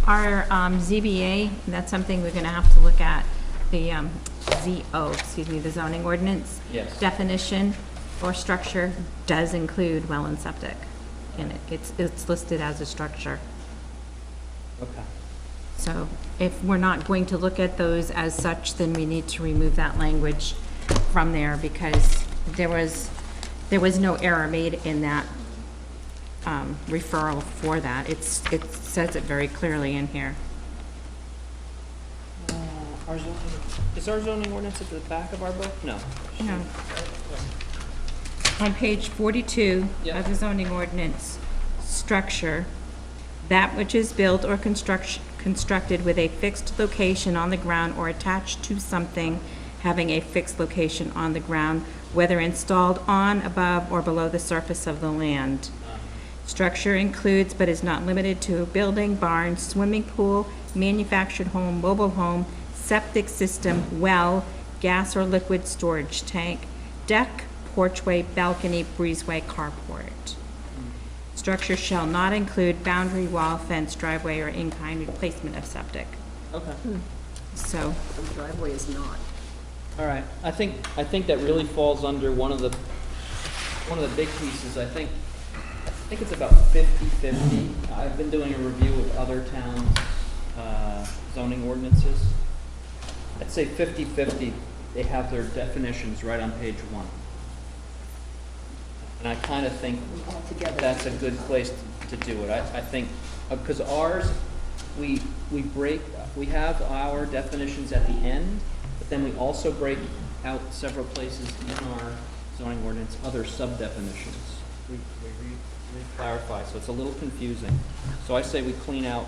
our ZBA, that's something we're going to have to look at, the the zoning ordinance. Yes. Definition or structure does include well and septic, and it's listed as a structure. Okay. So if we're not going to look at those as such, then we need to remove that language from there, because there was no error made in that referral for that. It says it very clearly in here. Is our zoning ordinance at the back of our book? No. No. On page 42 Yeah. of the zoning ordinance, structure, that which is built or constructed with a fixed location on the ground or attached to something having a fixed location on the ground, whether installed on, above, or below the surface of the land. Structure includes but is not limited to a building, barn, swimming pool, manufactured home, mobile home, septic system, well, gas or liquid storage tank, deck, porchway, balcony, breezeway, carport. Structure shall not include boundary wall, fence, driveway, or in-kind replacement of septic. Okay. So, The driveway is not. All right. I think that really falls under one of the big pieces. I think it's about 50-50. I've been doing a review of other towns' zoning ordinances. I'd say 50-50. They have their definitions right on page 1. And I kind of think that's a good place to do it. I think, because ours, we have our definitions at the end, but then we also break out several places in our zoning ordinance, other sub-definitions. We clarify, so it's a little confusing. So I say we clean out,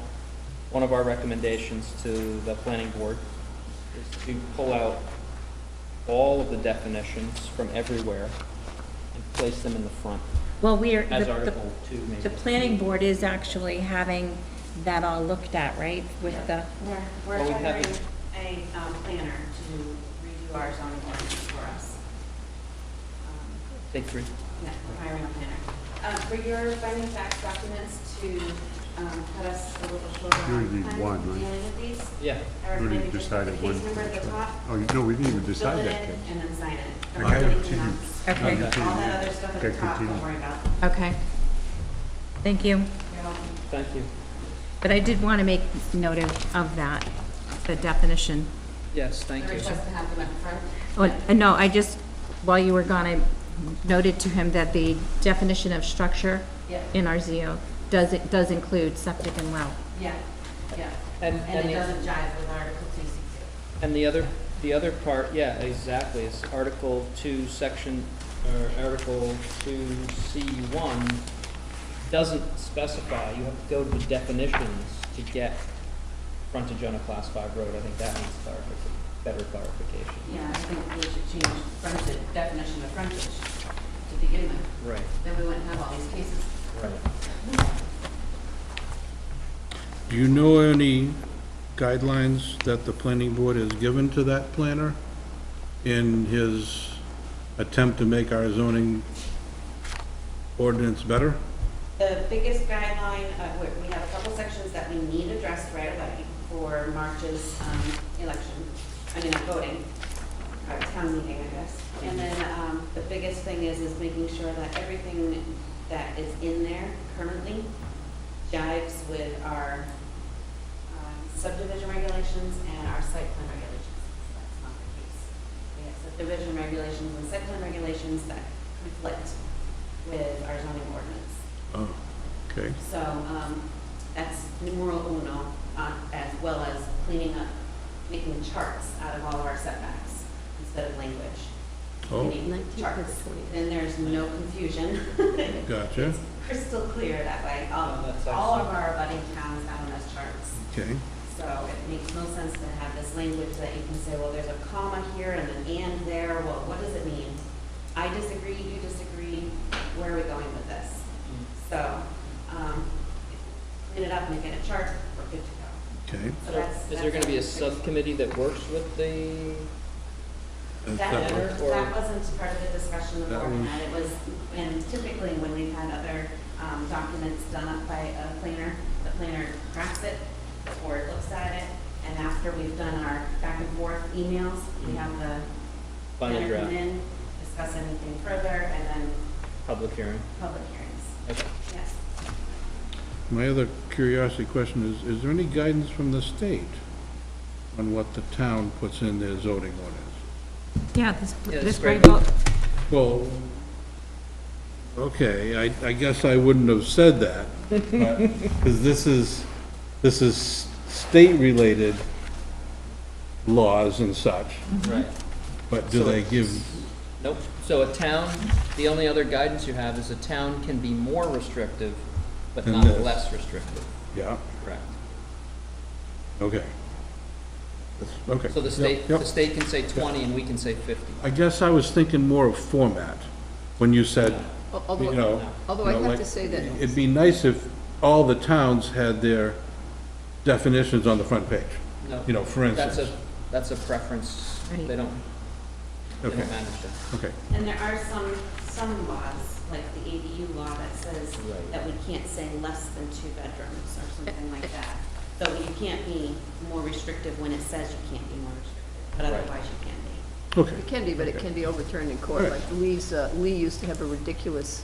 one of our recommendations to the planning board is to pull out all of the definitions from everywhere and place them in the front, well, as Article 2 maybe. the planning board is actually having that all looked at, right? With the, We're Well, we hiring haven't- a planner to redo our zoning ordinance for us. Take 3. Yeah, we're hiring a planner. For your finding facts documents to cut us a little shorter You only on need time one, right? dealing with these, Yeah. I We recommend already you just put decided the one. case number at the top, Oh, no, we didn't even fill decide it that in, yet. and then sign it. Okay. Don't do anything Continue. else. Okay. All that other stuff at the Okay, top, continue. don't worry about. okay. Thank you. You're welcome. Thank you. But I did want to make note of that, the definition. Yes, thank The you. request to have them at the front. Oh, no, I just, while you were gone, I noted to him that the definition of structure Yeah. in our ZO does include septic and well. Yeah, yeah. And And it the- doesn't jive with Article 2C2. And the other part, yeah, exactly, is Article 2, Article 2C1 doesn't specify, you have to go to the definitions to get frontage on a Class 5 road. I think that needs better clarification. Yeah, I think we should change frontage, definition of frontage to begin with. Right, Then we wouldn't have all these cases. right. Do you know any guidelines that the planning board has given to that planner in his attempt to make our zoning ordinance better? The biggest guideline, we have a couple sections that we need addressed right away for March's election, voting, town meeting, I guess. And then the biggest thing is making sure that everything that is in there currently jives with our subdivision regulations and our site plan regulations. That's not the case. We have subdivision regulations and site plan regulations that conflict with our zoning ordinance. Oh, okay. So that's numero uno, as well as cleaning up, making charts out of all of our setbacks instead of language. Oh. We need charts. Then there's no confusion. Gotcha. It's crystal clear that way. that's All of excellent. our abutting towns have them as charts. Okay. So it makes no sense to have this language that you can say, well, there's a comma here and an and there. Well, what does it mean? I disagree, you disagree. Where are we going with this? So, clean it up, make it a chart, we're good to go. Okay. So So that's. is there gonna be a that's subcommittee that works with the, That, That or- that wasn't part of the discussion the That board was- had. It was, and typically when we've had other documents done up by a planner, the planner drafts it, the board looks at it, and after we've done our back and forth emails, we have the final planner come draft, in, discuss anything further, and then public hearing? public hearings. Okay. Yes. My other curiosity question is there any guidance from the state on what the town puts in their zoning ordinance? Yeah, Yeah, this it's gray great. book. Well, okay, I guess I wouldn't have said that, because this is state-related laws and such, Right. but do So they give, Nope. So a town, the only other guidance you have is a town can be more restrictive, but Than not this. less restrictive. yeah, Correct. okay. Okay. So the Yep, yep. state can say 20 and we can say 50. I guess I was thinking more of format, when you said, you know. Although you I know, have like, to say that, it'd be nice if all the towns had their definitions on the front page, No. you know, for instance. That's a preference. Right. They don't Okay, manage that. okay. And there are some laws, like the ADU law that says Right. that we can't say less than 2 bedrooms or something like that. So you can't be more restrictive when it says you can't be more restrictive, but Right. otherwise you can be. Okay. it can be, but it can be overturned in court. Right. Like Lee used to have a ridiculous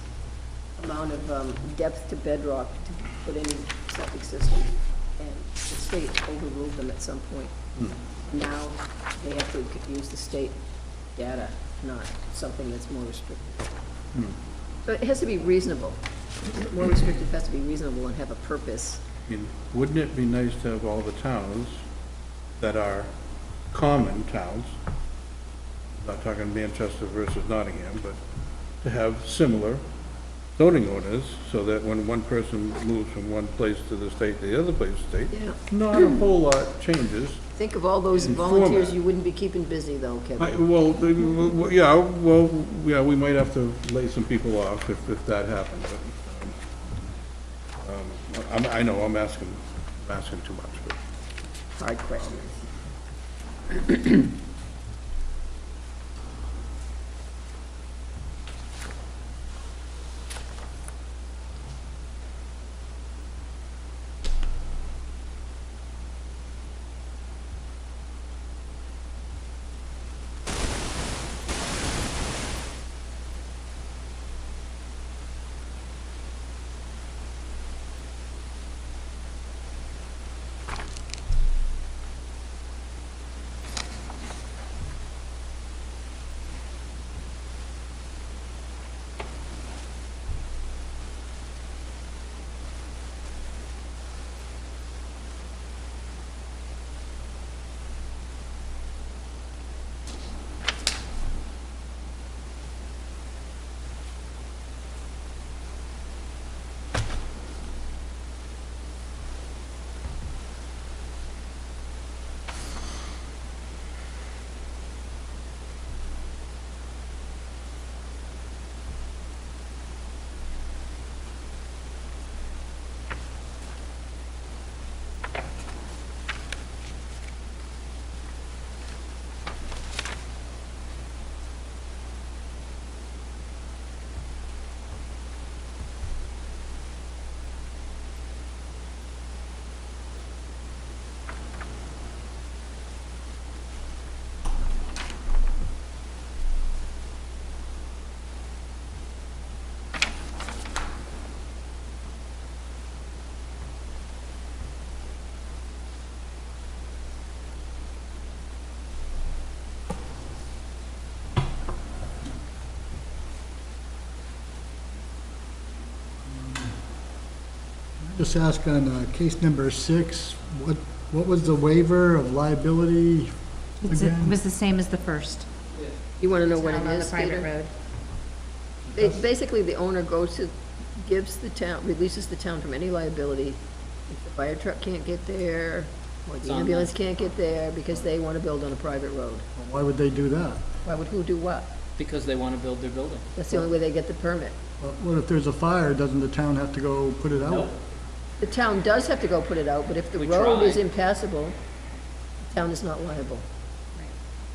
amount of depth to bedrock to put any septic system, and the state overruled them at some point. Now, they have to use the state data, not something that's more restrictive. So it has to be reasonable. More restrictive has to be reasonable and have a purpose. I mean, wouldn't it be nice to have all the towns that are common towns, not talking Manchester versus Nottingham, but to have similar zoning orders, so that when one person moves from one place to the state to the other place to the state, Yeah. not a whole lot changes. Think of all those In volunteers format. you wouldn't be keeping busy, though, Kevin. We might have to lay some people off if that happens. But, I know I'm asking too much, but. Hard question. Just ask on case number 6, what was the waiver of liability It again? was the same as the first. You want to know what Town it on the is, private Peter? road. Basically, the owner goes to, gives the town, releases the town from any liability if the fire truck can't get there, or It's the on ambulance can't get there, because they want to build on a private road. Why would they do that? Why would who do what? Because they want to build their building. That's the only way they get the permit. What if there's a fire, doesn't the town have to go put it out? Nope. The town does have to go put it out, but if the We road is tried. impassable, the town is not liable.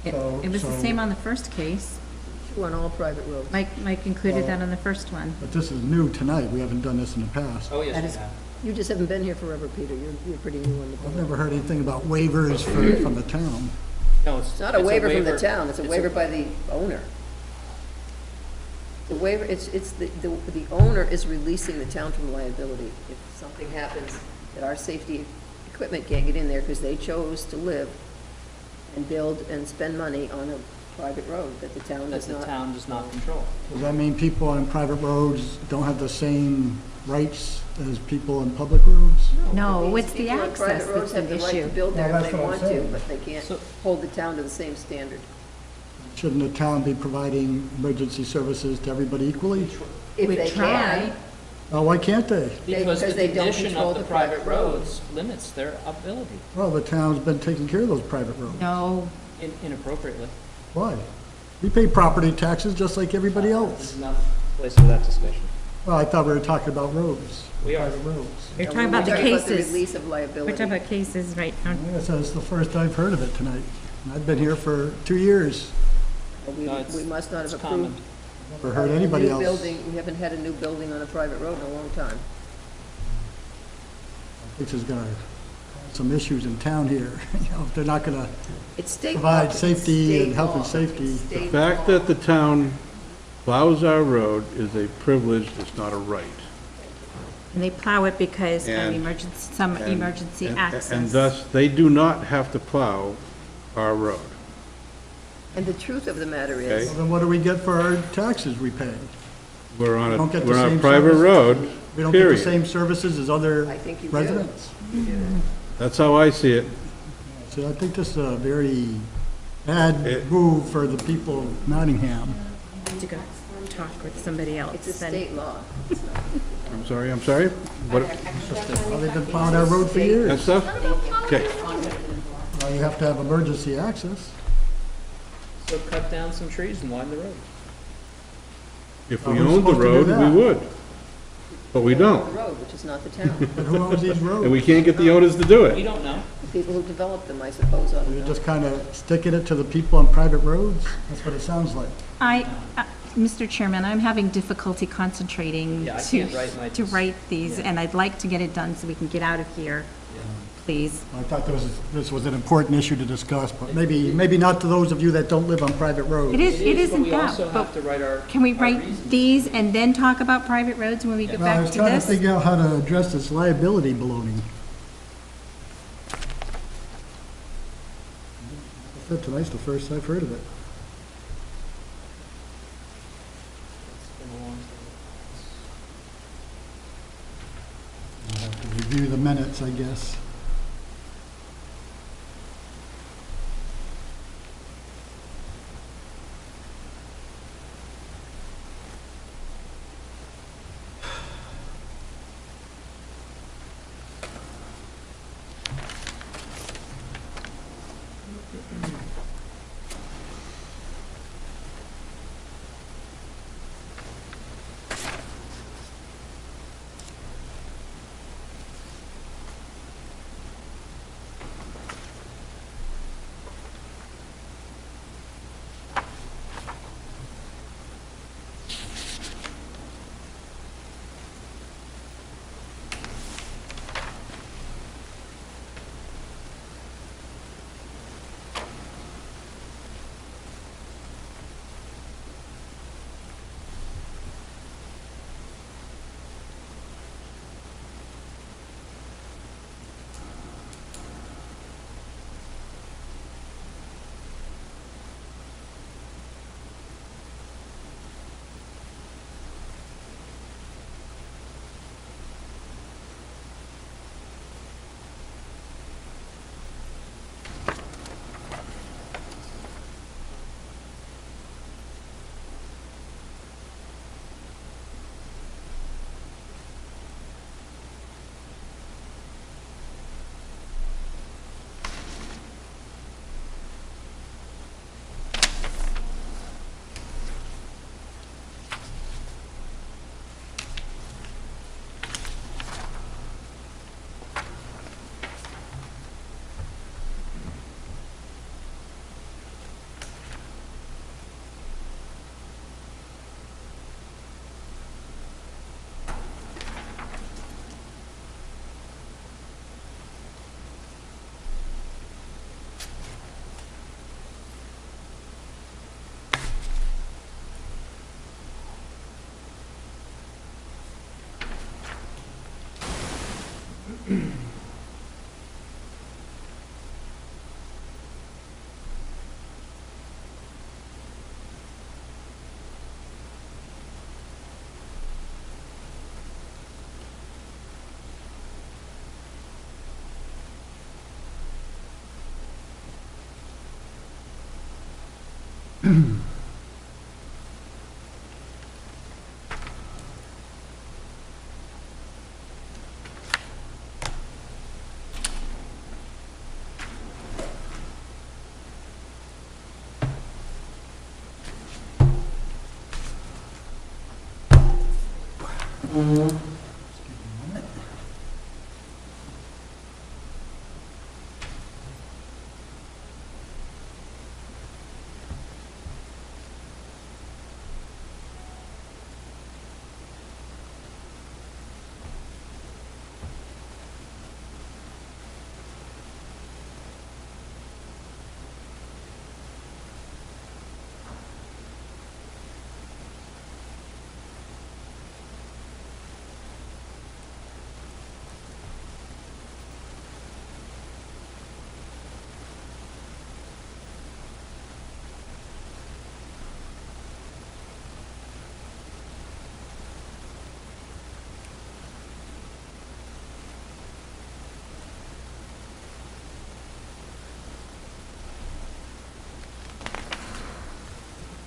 It was the So- same on the first case. True on all private roads. Mike included that on the first one. But this is new tonight, we haven't done this in the past. Oh, yes, That we is- have. You just haven't been here forever, Peter. You're pretty new on the I've board. never heard anything about waivers from the town. No, It's not a waiver from the town, it's a waiver by the owner. The waiver, it's the owner is releasing the town from liability. If something happens that our safety equipment can't get in there because they chose to live and build and spend money on a private road that the town That does the not. town does not control. Does that mean people on private roads don't have the same rights as people on public roads? No, It means it's the people on access private roads that's have the the right issue. to build there Well, if that's they what I'm want to, saying. but they can't So- hold the town to the same standard. Shouldn't the town be providing emergency services to everybody equally? If We they try. can, Oh, why can't they? Because the because they don't condition control of the the private private roads. roads limits their ability Well, the town's been taking care of those private roads. No, inappropriately. Why? We pay property taxes just like everybody This else. is not the place for that discussion. Well, I thought we were talking about roads. We are. Private roads. you're we're talking about the talking about the cases. release of We're liability. talking about cases right now. Yes, that's the first I've heard of it tonight. And I've been here for 2 years. No, it's- We must not have It's common. approved. Never heard anybody New else. building, we haven't had a new building on a private road in a long time. Which is gonna cause some issues in town here. You know, if they're not gonna It's state law. provide It's safety state and health and law. safety. It's The state fact law. that the town plows our road is a privilege, it's not a right. And they plow it because of And- emergency, some And- emergency and- access. And thus, they do not have to plow our road. And the truth of the matter is, Well, then what do we get for our taxes we pay? We're on We don't get the we're on a same private service. road, We don't get the period. same services as other I think you do. residents? That's how I see it. So I think this is a very bad It- move for the people of Nottingham. To go talk with somebody else. it's a then- state law. I'm sorry? What, Well, they've been plowing our road for that years. stuff? Okay. Well, you have to have emergency access. So cut down some trees and widen the road. If Well, we we're owned the supposed to do road, that. we would. But we The don't, road, which is not the town. But who owns these and roads? we can't get the owners to do We it. don't know. The people who developed them, I suppose, ought to You're know. just kind of sticking it to the people on private roads? That's what it sounds like. Mr. Chairman, I'm having difficulty concentrating Yeah, I can't write my- to write these, and I'd like to get it done so we can get out of here, please. I thought this was an important issue to discuss, but maybe not to those of you that don't live on private roads. It is, it but isn't we that, also have to but write our. can we our write reasons. these and then talk about private roads when we get Well, I back was to trying to this? figure out how to address this liability baloney. I said tonight's the first I've heard of it. It's been a long time. We'll have to review the minutes, I guess.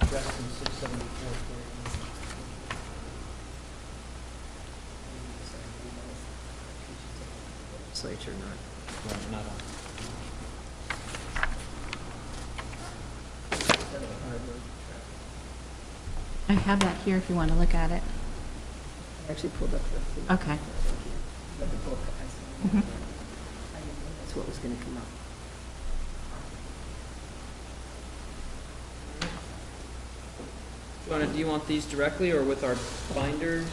Justin, 674. Legislature, not. Right, not on. I have that here if you want to look at it. I actually pulled up the. Okay. The book. I didn't know that's what was gonna come up. Do you want these directly or with our binders,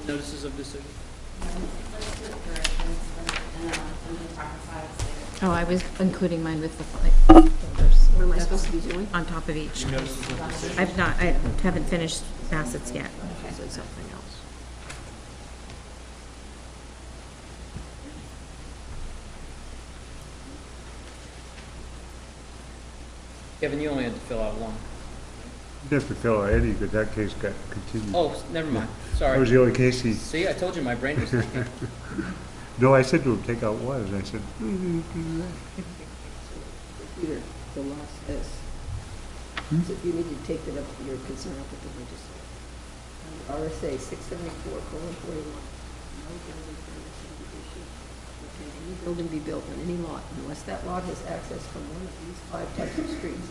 notices of decision? Let's do it first, and then we can talk about it later. Oh, I was including mine with the folders. What am I supposed to be doing? On top of each. Notices of decision? I haven't finished Bassett's yet. I said something else. Kevin, you only had to fill out one. You have to fill out any, but that case got continued. Oh, never mind, That was sorry. the only case he, See, I told you my brain was thinking. no, I said to him, take out one, and I said, Peter, the law says, so you need to take that up, your concern up with the legislature. Under RSA 674:41, no building permit shall be issued, or can any building be built on any lot unless that lot has access from one of these 5 types of streets.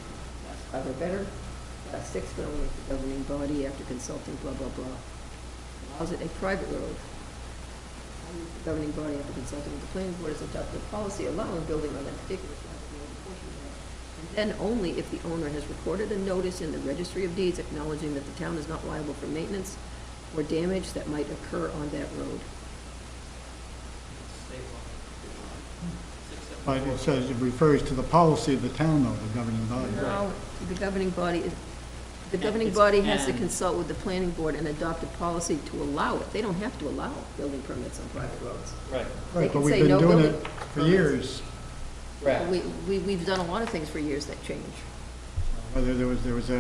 Class 5 or better, Class 6, but only if the governing body, after consulting blah, blah, blah, allows it a private road. The governing body, after consulting with the planning board, has adopted a policy allowing building on that particular private road or portion of it. And then only if the owner has recorded a notice in the registry of deeds acknowledging that the town is not liable for maintenance or damage that might occur on that road. But it says, it refers to the policy of the town, though, the governing body. No, the governing body, the governing It's body has to and. consult with the planning board and adopt a policy to allow it. They don't have to allow building permits on private roads. Right, They Right, can but we've say been no doing building it for permits. years. correct. We've done a lot of things for years that change. Whether there's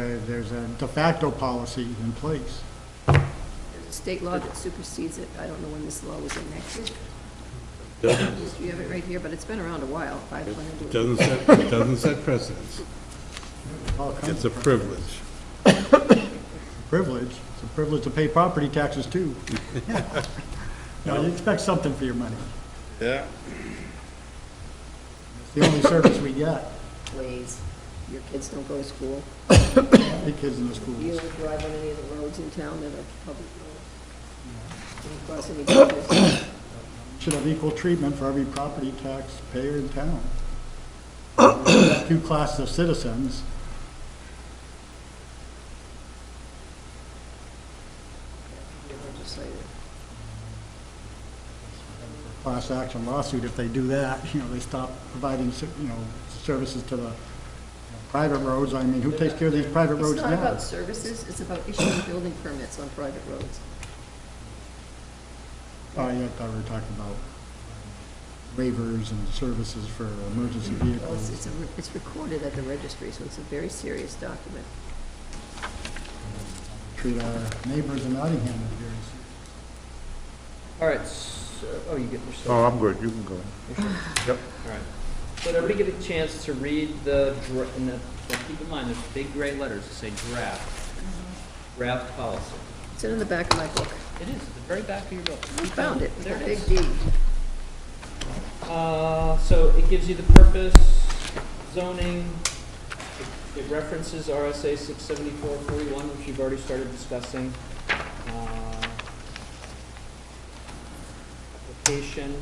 a de facto policy in place. There's a state law that supersedes it. I don't know when this law was enacted. You have it right here, but it's been around a while. I've run into it. It doesn't set precedents. All kinds It's a of privilege. privilege. It's a privilege to pay property taxes, too. No, you expect something for your money. Yeah. It's the only service we get, Please, your kids don't go to school. the kids in the You schools. don't drive on any of the roads in town that are public roads. Don't cross any bridges. Should have equal treatment for every property tax payer in town. We have 2 classes of citizens. Your legislator. Class action lawsuit, if they do that, they stop providing, services to the private roads. I mean, who takes care of these private roads It's now? not about services, it's about issuing building permits on private roads. Oh, yeah, I thought we were talking about waivers and services for emergency Well, vehicles. it's recorded at the registry, so it's a very serious document. Treat our neighbors in Nottingham as very serious. All right, so, oh, you get your stuff. Oh, I'm good, you can go. You're sure? Yep. All right. So did everybody get a chance to read keep in mind, there's big gray letters that say draft. Draft policy. It's in the back of my book. It is, the very back of your book. I found it, There a it big is. deed. So it gives you the purpose, zoning, it references RSA 674-41, which you've already started discussing. Application,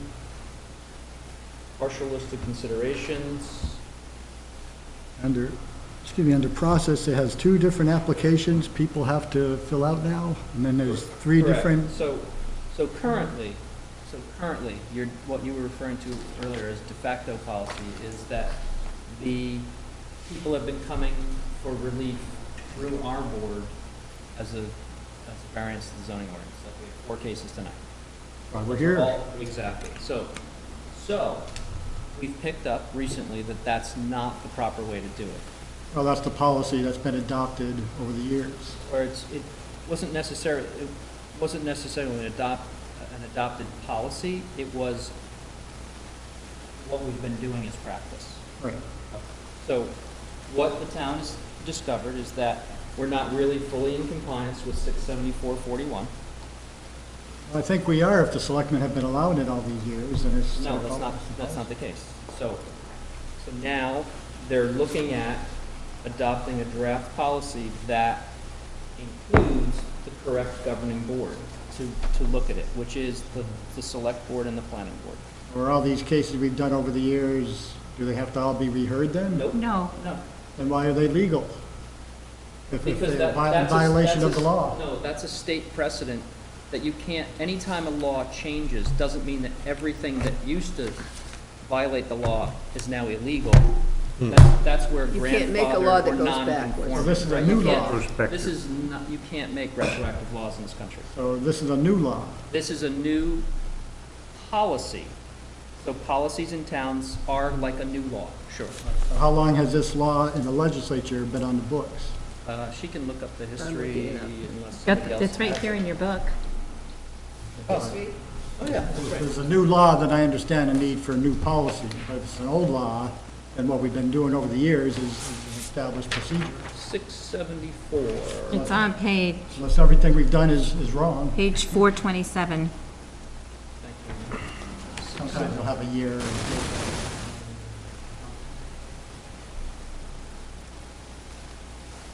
partial list of considerations. Under process, it has 2 different applications people have to fill out now, and then there's 3 Correct. different. So currently, what you were referring to earlier as de facto policy is that the people have been coming for relief through our board as a variance to the zoning ordinance. Like we have 4 cases tonight. Why we're here. Exactly. So we've picked up recently that that's not the proper way to do it. Well, that's the policy that's been adopted over the years. Or it wasn't necessarily an adopted policy. It was what we've been doing as practice. Right. So what the town has discovered is that we're not really fully in compliance with 674-41. I think we are if the selectmen have been allowed it all these years, and it's. No, that's not the case. So now they're looking at adopting a draft policy that includes the correct governing board to look at it, which is the select board and the planning board. Or all these cases we've done over the years, do they have to all be reheard then? Nope. No. No. Then why are they legal? If Because they're in that's violation of the law? No, that's a state precedent that you can't, anytime a law changes, doesn't mean that everything that used to violate the law is now illegal. That's where You can't make a law that grandfather or goes backwards. non-conforming. So this is a Right, new you can't- law. This is not, you can't make retroactive laws in this country. So this is a new law. This is a new policy. So policies in towns are like a new law, sure. How long has this law in the legislature been on the books? She can look up the history looking it up. unless somebody else. It's right has here it. in your book. Oh, yeah, that's right. There's a new law, then I understand the need for a new policy. But if it's an old law, then what we've been doing over the years is established procedure. 674. It's on page Unless everything we've done is wrong. 427. Thank you. Sometimes we'll have a year.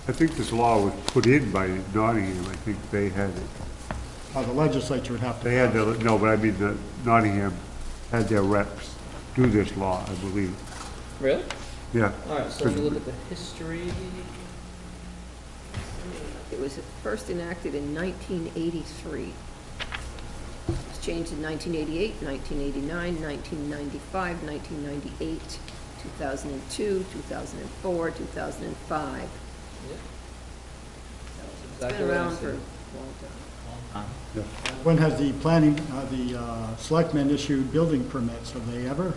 I think this law was put in by Nottingham, I think they had it. The legislature would have to. They had to, no, but I mean, the Nottingham had their reps do this law, I believe. Really? Yeah. All right, so let me look at the history. It was first enacted in 1983. It was changed in 1988, 1989, 1995, 1998, 2002, 2004, 2005. Yeah. It's Exactly been what I around said. for a long time. When has the selectmen issued building permits? Have they ever?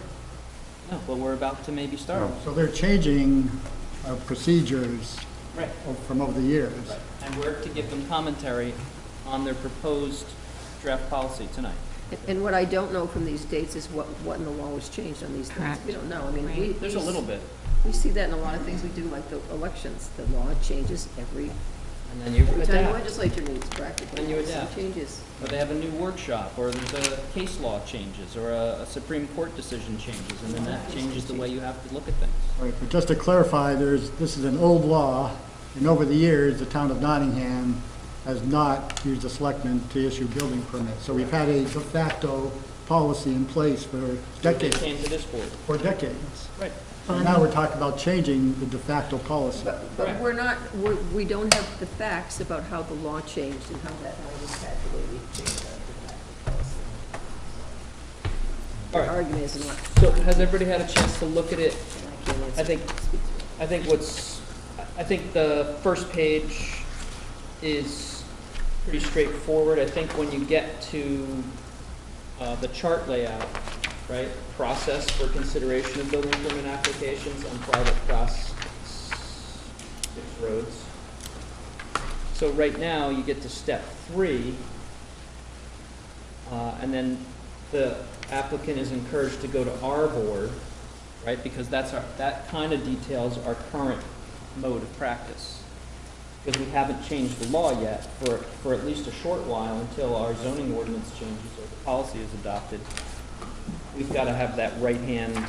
No, but we're about to maybe start. So they're changing procedures Right. from over the years. Right. And we're to give them commentary on their proposed draft policy tonight. And what I don't know from these dates is what in the law was changed on these things. Correct. We don't know. I mean, Right. There's a little bit. We see that in a lot of things we do, like the elections. The law changes every And then you time the adapt. legislature meets practically. Then you Some adapt. changes. Or they have a new workshop, or there's a case law changes, or a Supreme Court decision changes, and then that changes the way you have to look at things. Right, but just to clarify, this is an old law, and over the years, the town of Nottingham has not used the selectmen to issue building permits. So we've had a de facto policy in place for They decades, came to this board. for decades. Right. So now we're talking about changing the de facto policy. But Correct. we don't have the facts about how the law changed and how that was calculated. All right. The argument is not, So has everybody had a chance to look at it? and I can't answer. I think the first page is pretty straightforward. I think when you get to the chart layout right? Process for consideration of building permit applications on private class 6 roads. So right now, you get to step 3, and then the applicant is encouraged to go to our board, right? Because that kind of details our current mode of practice. Because we haven't changed the law yet for at least a short while until our zoning ordinance changes or the policy is adopted. We've got to have that right-hand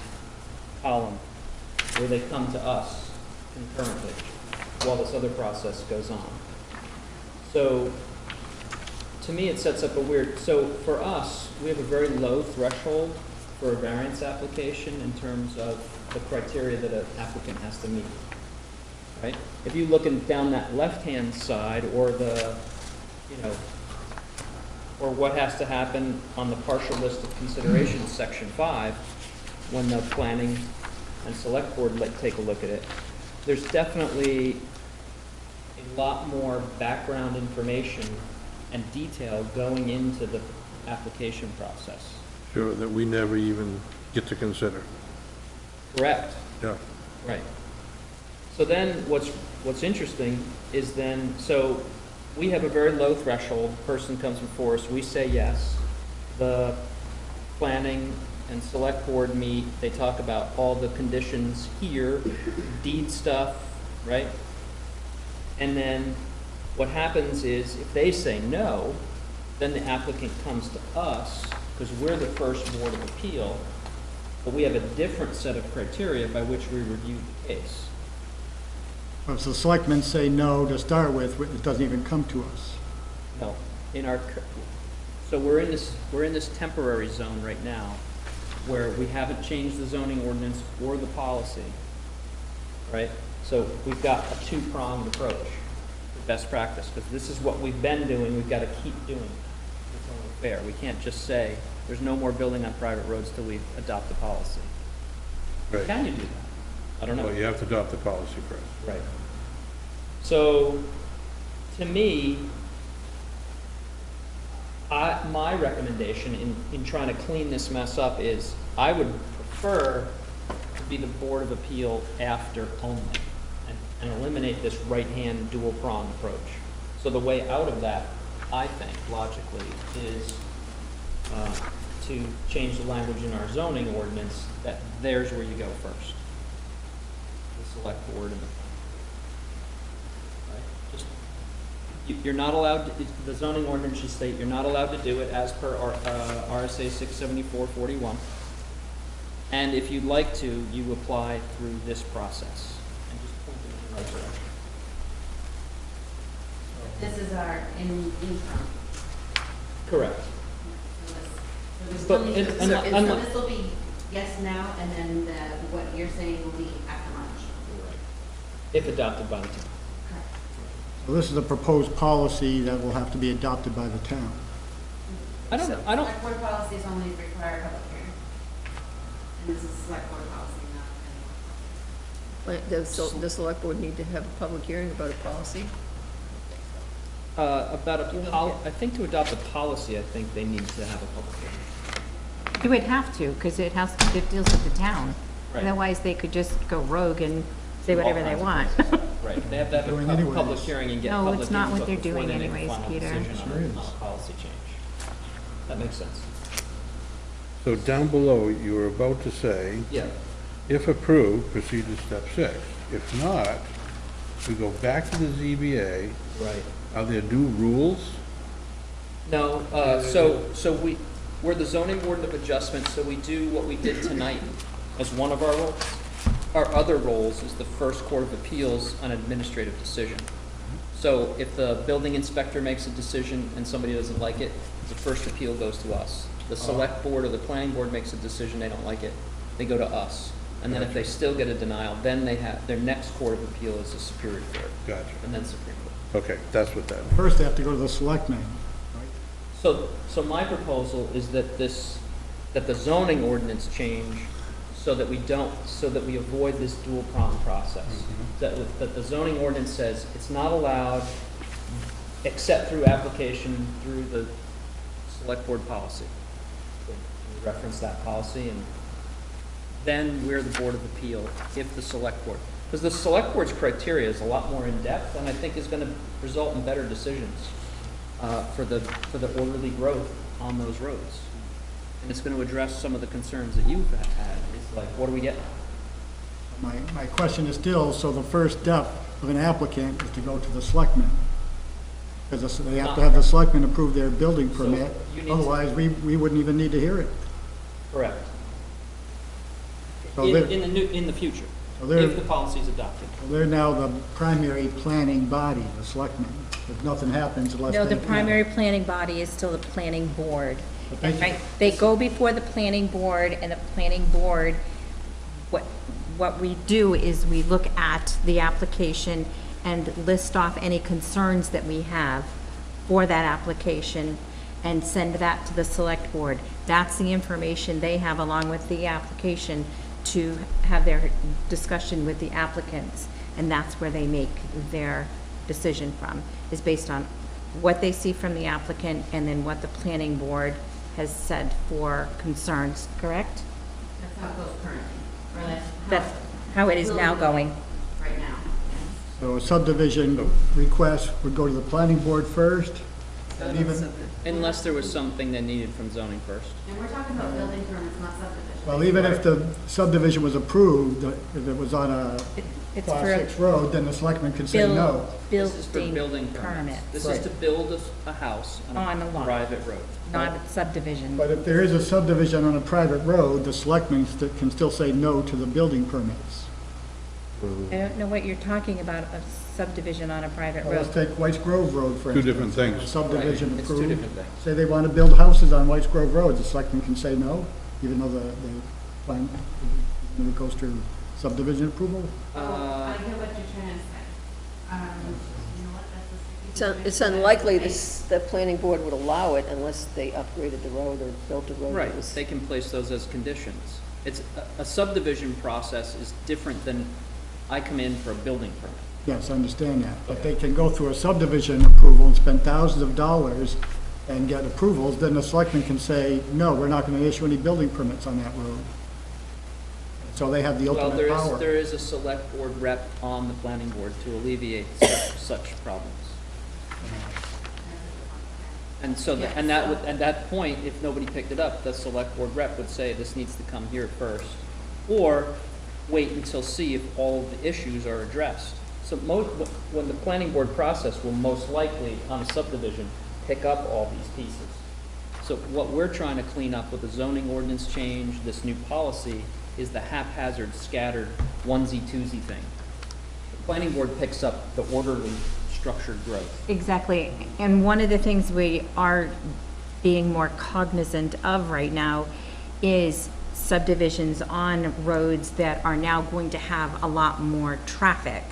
column where they come to us concurrently while this other process goes on. So, to me, it sets up a weird, so for us, we have a very low threshold for a variance application in terms of the criteria that an applicant has to meet, right? If you look down that left-hand side, or the, or what has to happen on the partial list of considerations, section 5, when the planning and select board take a look at it, there's definitely a lot more background information and detail going into the application process. Sure, that we never even get to consider. Correct. Yeah. Right. So then what's interesting is then, so we have a very low threshold, person comes before us, we say yes. The planning and select board meet, they talk about all the conditions here, deed stuff, right? And then what happens is, if they say no, then the applicant comes to us, because we're the first board of appeal, but we have a different set of criteria by which we review the case. If the selectmen say no to start with, it doesn't even come to us. No, so we're in this temporary zone right now, where we haven't changed the zoning ordinance or the policy, right? So we've got a two-pronged approach for best practice, because this is what we've been doing, we've got to keep doing it. It's only fair. We can't just say, there's no more building on private roads till we adopt the policy. Right. Can you do that? I don't know. Well, you have to adopt the policy first. Right. So, to me, my recommendation in trying to clean this mess up is, I would prefer to be the Board of Appeal after only, and eliminate this right-hand dual-prong approach. So the way out of that, I think, logically, is to change the language in our zoning ordinance that there's where you go first. The select board and the you're not allowed, the zoning ordinance should state you're not allowed to do it as per RSA 674-41. And if you'd like to, you apply through this process and just point them in the right direction. This is our interim. Correct. So this But will unlike- this will be yes now, and then what you're saying will be after March. Right. If adopted by the town. So this is a proposed policy that will have to be adopted by the town. I don't. Select board policies only require a public hearing. And this is select board policy, not any. Does the select board need to have a public hearing about a policy? I think to adopt a policy, I think they need to have a public hearing. You would have to, because it deals with the town. Right. Otherwise, they could just go rogue and say whatever they want. Right, they have to have Doing a anyways. public hearing and get No, public it's not input what they're before doing they make a anyways, final Peter. decision on a policy change. That makes sense. So down below, you were about to say, Yeah. if approved, proceed to step 6. If not, we go back to the ZBA. Right. Are there new rules? No, we're the zoning board of adjustment, so we do what we did tonight as one of our roles. Our other roles is the first court of appeals on administrative decision. So if the building inspector makes a decision and somebody doesn't like it, the first appeal goes to us. The select board or the planning board makes a decision, they don't like it, they go to us. And then if they still get a denial, then they have, their next court of appeal is the Superior Court. Gotcha. And then Supreme Court. Okay, that's what that, First, they have to go to the selectmen, right? So my proposal is that that the zoning ordinance change so that we avoid this dual prong process. That the zoning ordinance says it's not allowed except through application through the select board policy. We reference that policy, and then we're the Board of Appeal if the Select Board. Because the Select Board's criteria is a lot more in-depth, and I think is going to result in better decisions for the orderly growth on those roads. And it's going to address some of the concerns that you've had. It's like, what do we get? My question is still, so the first step of an applicant is to go to the selectmen? Because they have to have the selectmen approve their building permit, you need to- otherwise we wouldn't even need to hear it. Correct. So In the future, So they're- if the policy is adopted. They're now the primary planning body, the selectmen. If nothing happens unless No, they... the primary planning body is still the planning board. But they- Right? They go before the planning board, and the planning board, what we do is we look at the application and list off any concerns that we have for that application and send that to the select board. That's the information they have along with the application to have their discussion with the applicants. And that's where they make their decision from, is based on what they see from the applicant and then what the planning board has said for concerns, correct? That's how it goes currently, or That's how it is now going. right now. So a subdivision request would go to the planning board first, and even, Unless there was something that needed from zoning first. And we're talking about building permits, not subdivision. well, even if the subdivision was approved, if it was on a It's Class for 6 road, then the selectmen could say no. This is for building building permit, permits. This Right. is to build a house On on a a lot. private road. not subdivision. But if there is a subdivision on a private road, the selectmen can still say no to the building permits. I don't know what you're talking about, a subdivision on a private Well, let's road. take White's Grove Road, for Two instance. different things. A subdivision Right, it's two approved. different things. Say they want to build houses on White's Grove Road, the selectmen can say no, even though the plan, when it goes through subdivision approval? I get what you're trying to say. You know what, that's a sticky It's point. unlikely Right. the planning board would allow it unless they upgraded the road or built a road. Right, that was- they can place those as conditions. It's, a subdivision process is different than I come in for a building permit. Yes, I understand that, but they can go through a subdivision approval and spend thousands of dollars and get approvals, then the selectmen can say, no, we're not going to issue any building permits on that road. So they have the Well, ultimate power. there is a select board rep on the planning board to alleviate such problems. And so, and that would, at that point, if nobody picked it up, the select board rep would say, this needs to come here first. Or wait until see if all of the issues are addressed. So when the planning board process will most likely, on a subdivision, pick up all these pieces. So what we're trying to clean up with the zoning ordinance change, this new policy, is the haphazard, scattered, onesie-twosie thing. The planning board picks up the orderly, structured growth. Exactly, and one of the things we are being more cognizant of right now is subdivisions on roads that are now going to have a lot more traffic.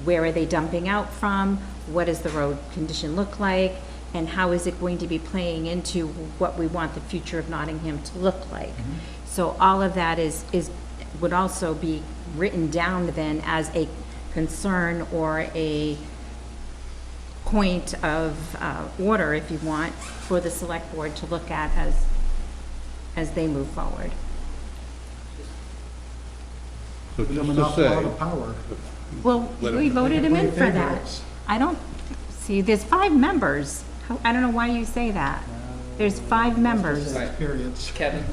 Where are they dumping out from? What does the road condition look like? And how is it going to be playing into what we want the future of Nottingham to look like? So all of that would also be written down then as a concern or a point of order, if you want, for the select board to look at as they move forward. So Give them just an to awful lot say, of power. Well, Let we them- voted him in Play for that. favorites. I don't, see, there's 5 members. I don't know why you say that. There's 5 members. Right. Experience. Kevin,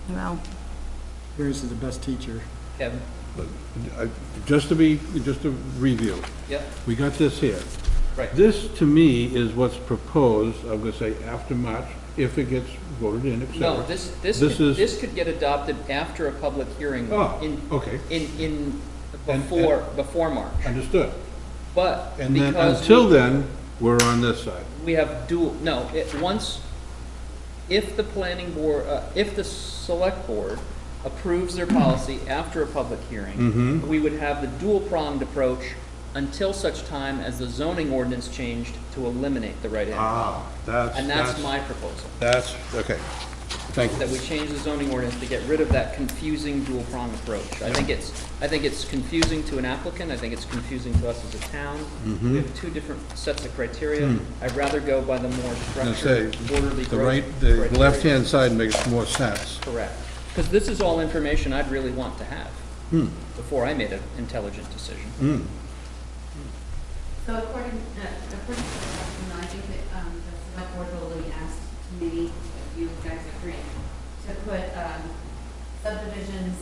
Well, Experience is the best teacher. Kevin, just to review, yep, we got this here. right. This, to me, is what's proposed, I'm gonna say after March, if it gets voted in, et cetera. No, is- this could get adopted after a public hearing Oh, in, okay, before March. understood. But And then, because until then, we're on this side. we have if the planning board, if the select board approves their policy after a public hearing, we would have the dual-pronged approach until such time as the zoning ordinance changed to eliminate the right-hand. That's And that's my proposal. That's, okay. Thank you. that we change the zoning ordinance to get rid of that confusing dual prong approach. I think it's confusing to an applicant, I think it's confusing to us as a town. Mm-hmm. We have two different sets of criteria. I'd rather go by the more I was gonna structured, say, orderly the growth the criteria. left-hand side makes more sense. Correct. Because this is all information I'd really want to have before I made an intelligent decision. So according to the document, I think that the select board will be asked me, if you guys agree, to put subdivisions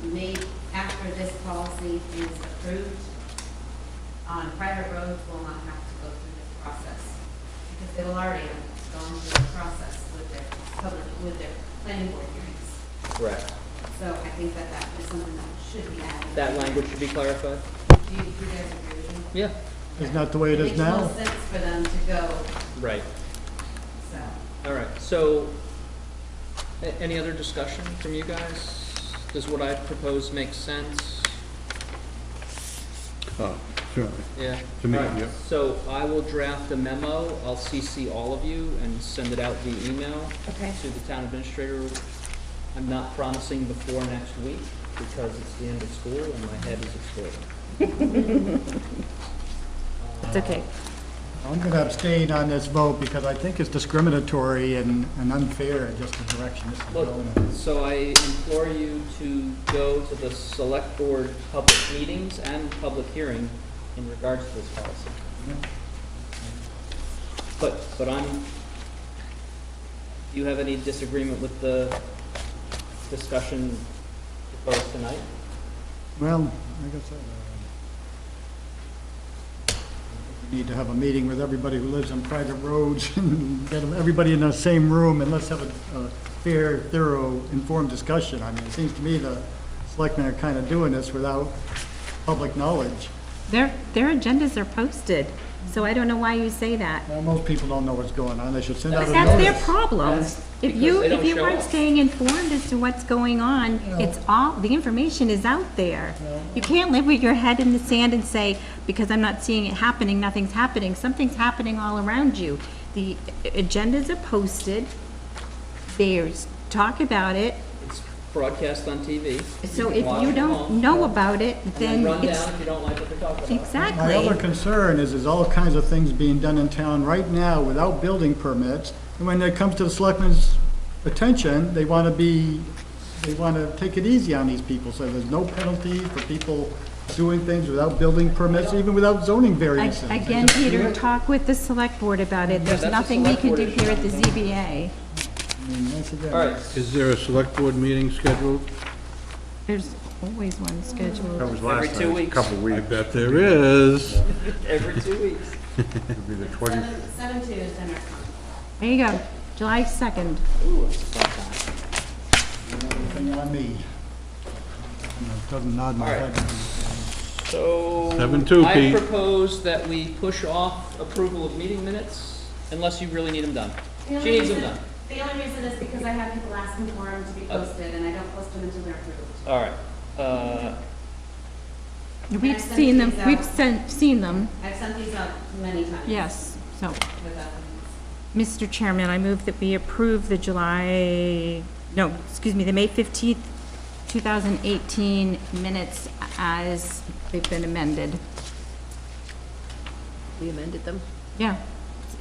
made after this policy is approved on private roads will not have to go through this process, because they will already have gone through the process with their planning board hearings. Correct. So I think that is something that should be added. That language should be clarified? Do you guys agree with me? Yeah. Isn't that the way it is now? It makes no sense for them to go, Right. so. All right, so, any other discussion from you guys? Does what I propose make sense? Oh, certainly. Yeah. To me, All right, yeah. so I will draft a memo, I'll CC all of you and send it out via email Okay. to the town administrator. I'm not promising before next week because it's the end of school and my head is exploding. It's okay. I'm going to abstain on this vote because I think it's discriminatory and unfair in just the direction this is Look, going. so I implore you to go to the select board public meetings and public hearing in regards to this policy. But do you have any disagreement with the discussion proposed tonight? Well, like I said, we need to have a meeting with everybody who lives on private roads and get everybody in the same room and let's have a fair, thorough, informed discussion. I mean, it seems to me the selectmen are kind of doing this without public knowledge. Their agendas are posted, so I don't know why you say that. Well, most people don't know what's going on. They should send out But a that's their notice. problem. That's If because you, they if don't you show weren't up. staying informed as to what's going on, it's all, the information is out there. You can't live with your head in the sand and say, because I'm not seeing it happening, nothing's happening. Something's happening all around you. The agendas are posted, there's talk about it, It's broadcast on TV. so can if watch you it don't home, know about it, and then then run it's, down if you don't like what they're talking about. My other exactly. concern is there's all kinds of things being done in town right now without building permits. And when it comes to the selectmen's attention, they want to take it easy on these people. So there's no penalty for people doing things without building permits, even without zoning variances. Again, Peter, talk with the select board about it. There's that's a nothing we select can board do issue. here at the ZBA. I mean, once again, All right, Is there a select board meeting scheduled? There's always one That scheduled. was last Every 2 night, a weeks. couple I weeks. bet there is. every 2 weeks. It'll be the 20, 7-2 is dinner. There you go, July 2nd. Ooh, it's about time. everything on me. Doesn't nod my All right. head. So, 7-2, I Pete. propose that we push off approval of meeting minutes unless you really need them done. The only She needs them reason- done. The only reason is because I have people asking for them to be posted, and I don't post them until they're approved. All right. We've I've sent seen them, these out. we've seen them, I've sent these out many times. yes. So, Without them. Mr. Chairman, I move that we approve the the May 15th, 2018 minutes as they've been amended. We amended them Yeah,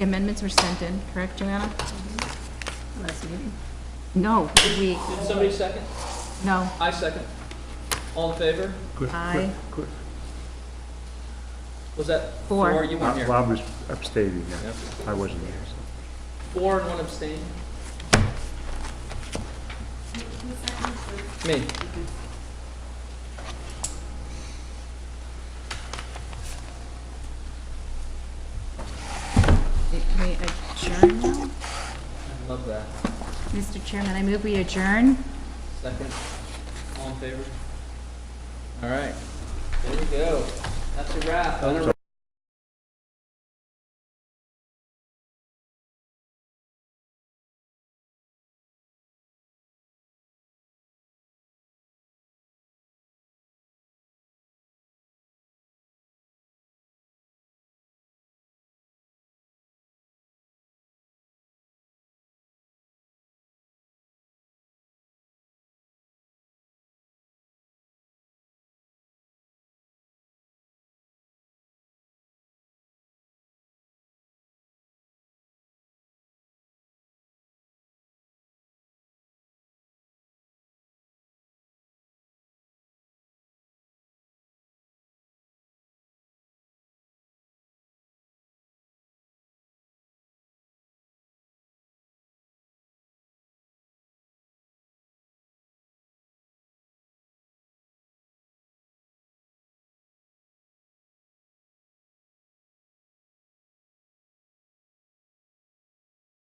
amendments were sent in, correct, Joanna? last meeting. No, we, Did somebody second? no, I second. All in favor? I, Was that Four. 4? You weren't here. Bob was abstaining, yeah. Yep. I wasn't here, so. 4 and 1 abstain. Me. we adjourn now? I love that. Mr. Chairman, I move we adjourn. Second. All in favor? All right. There we go. That's a wrap.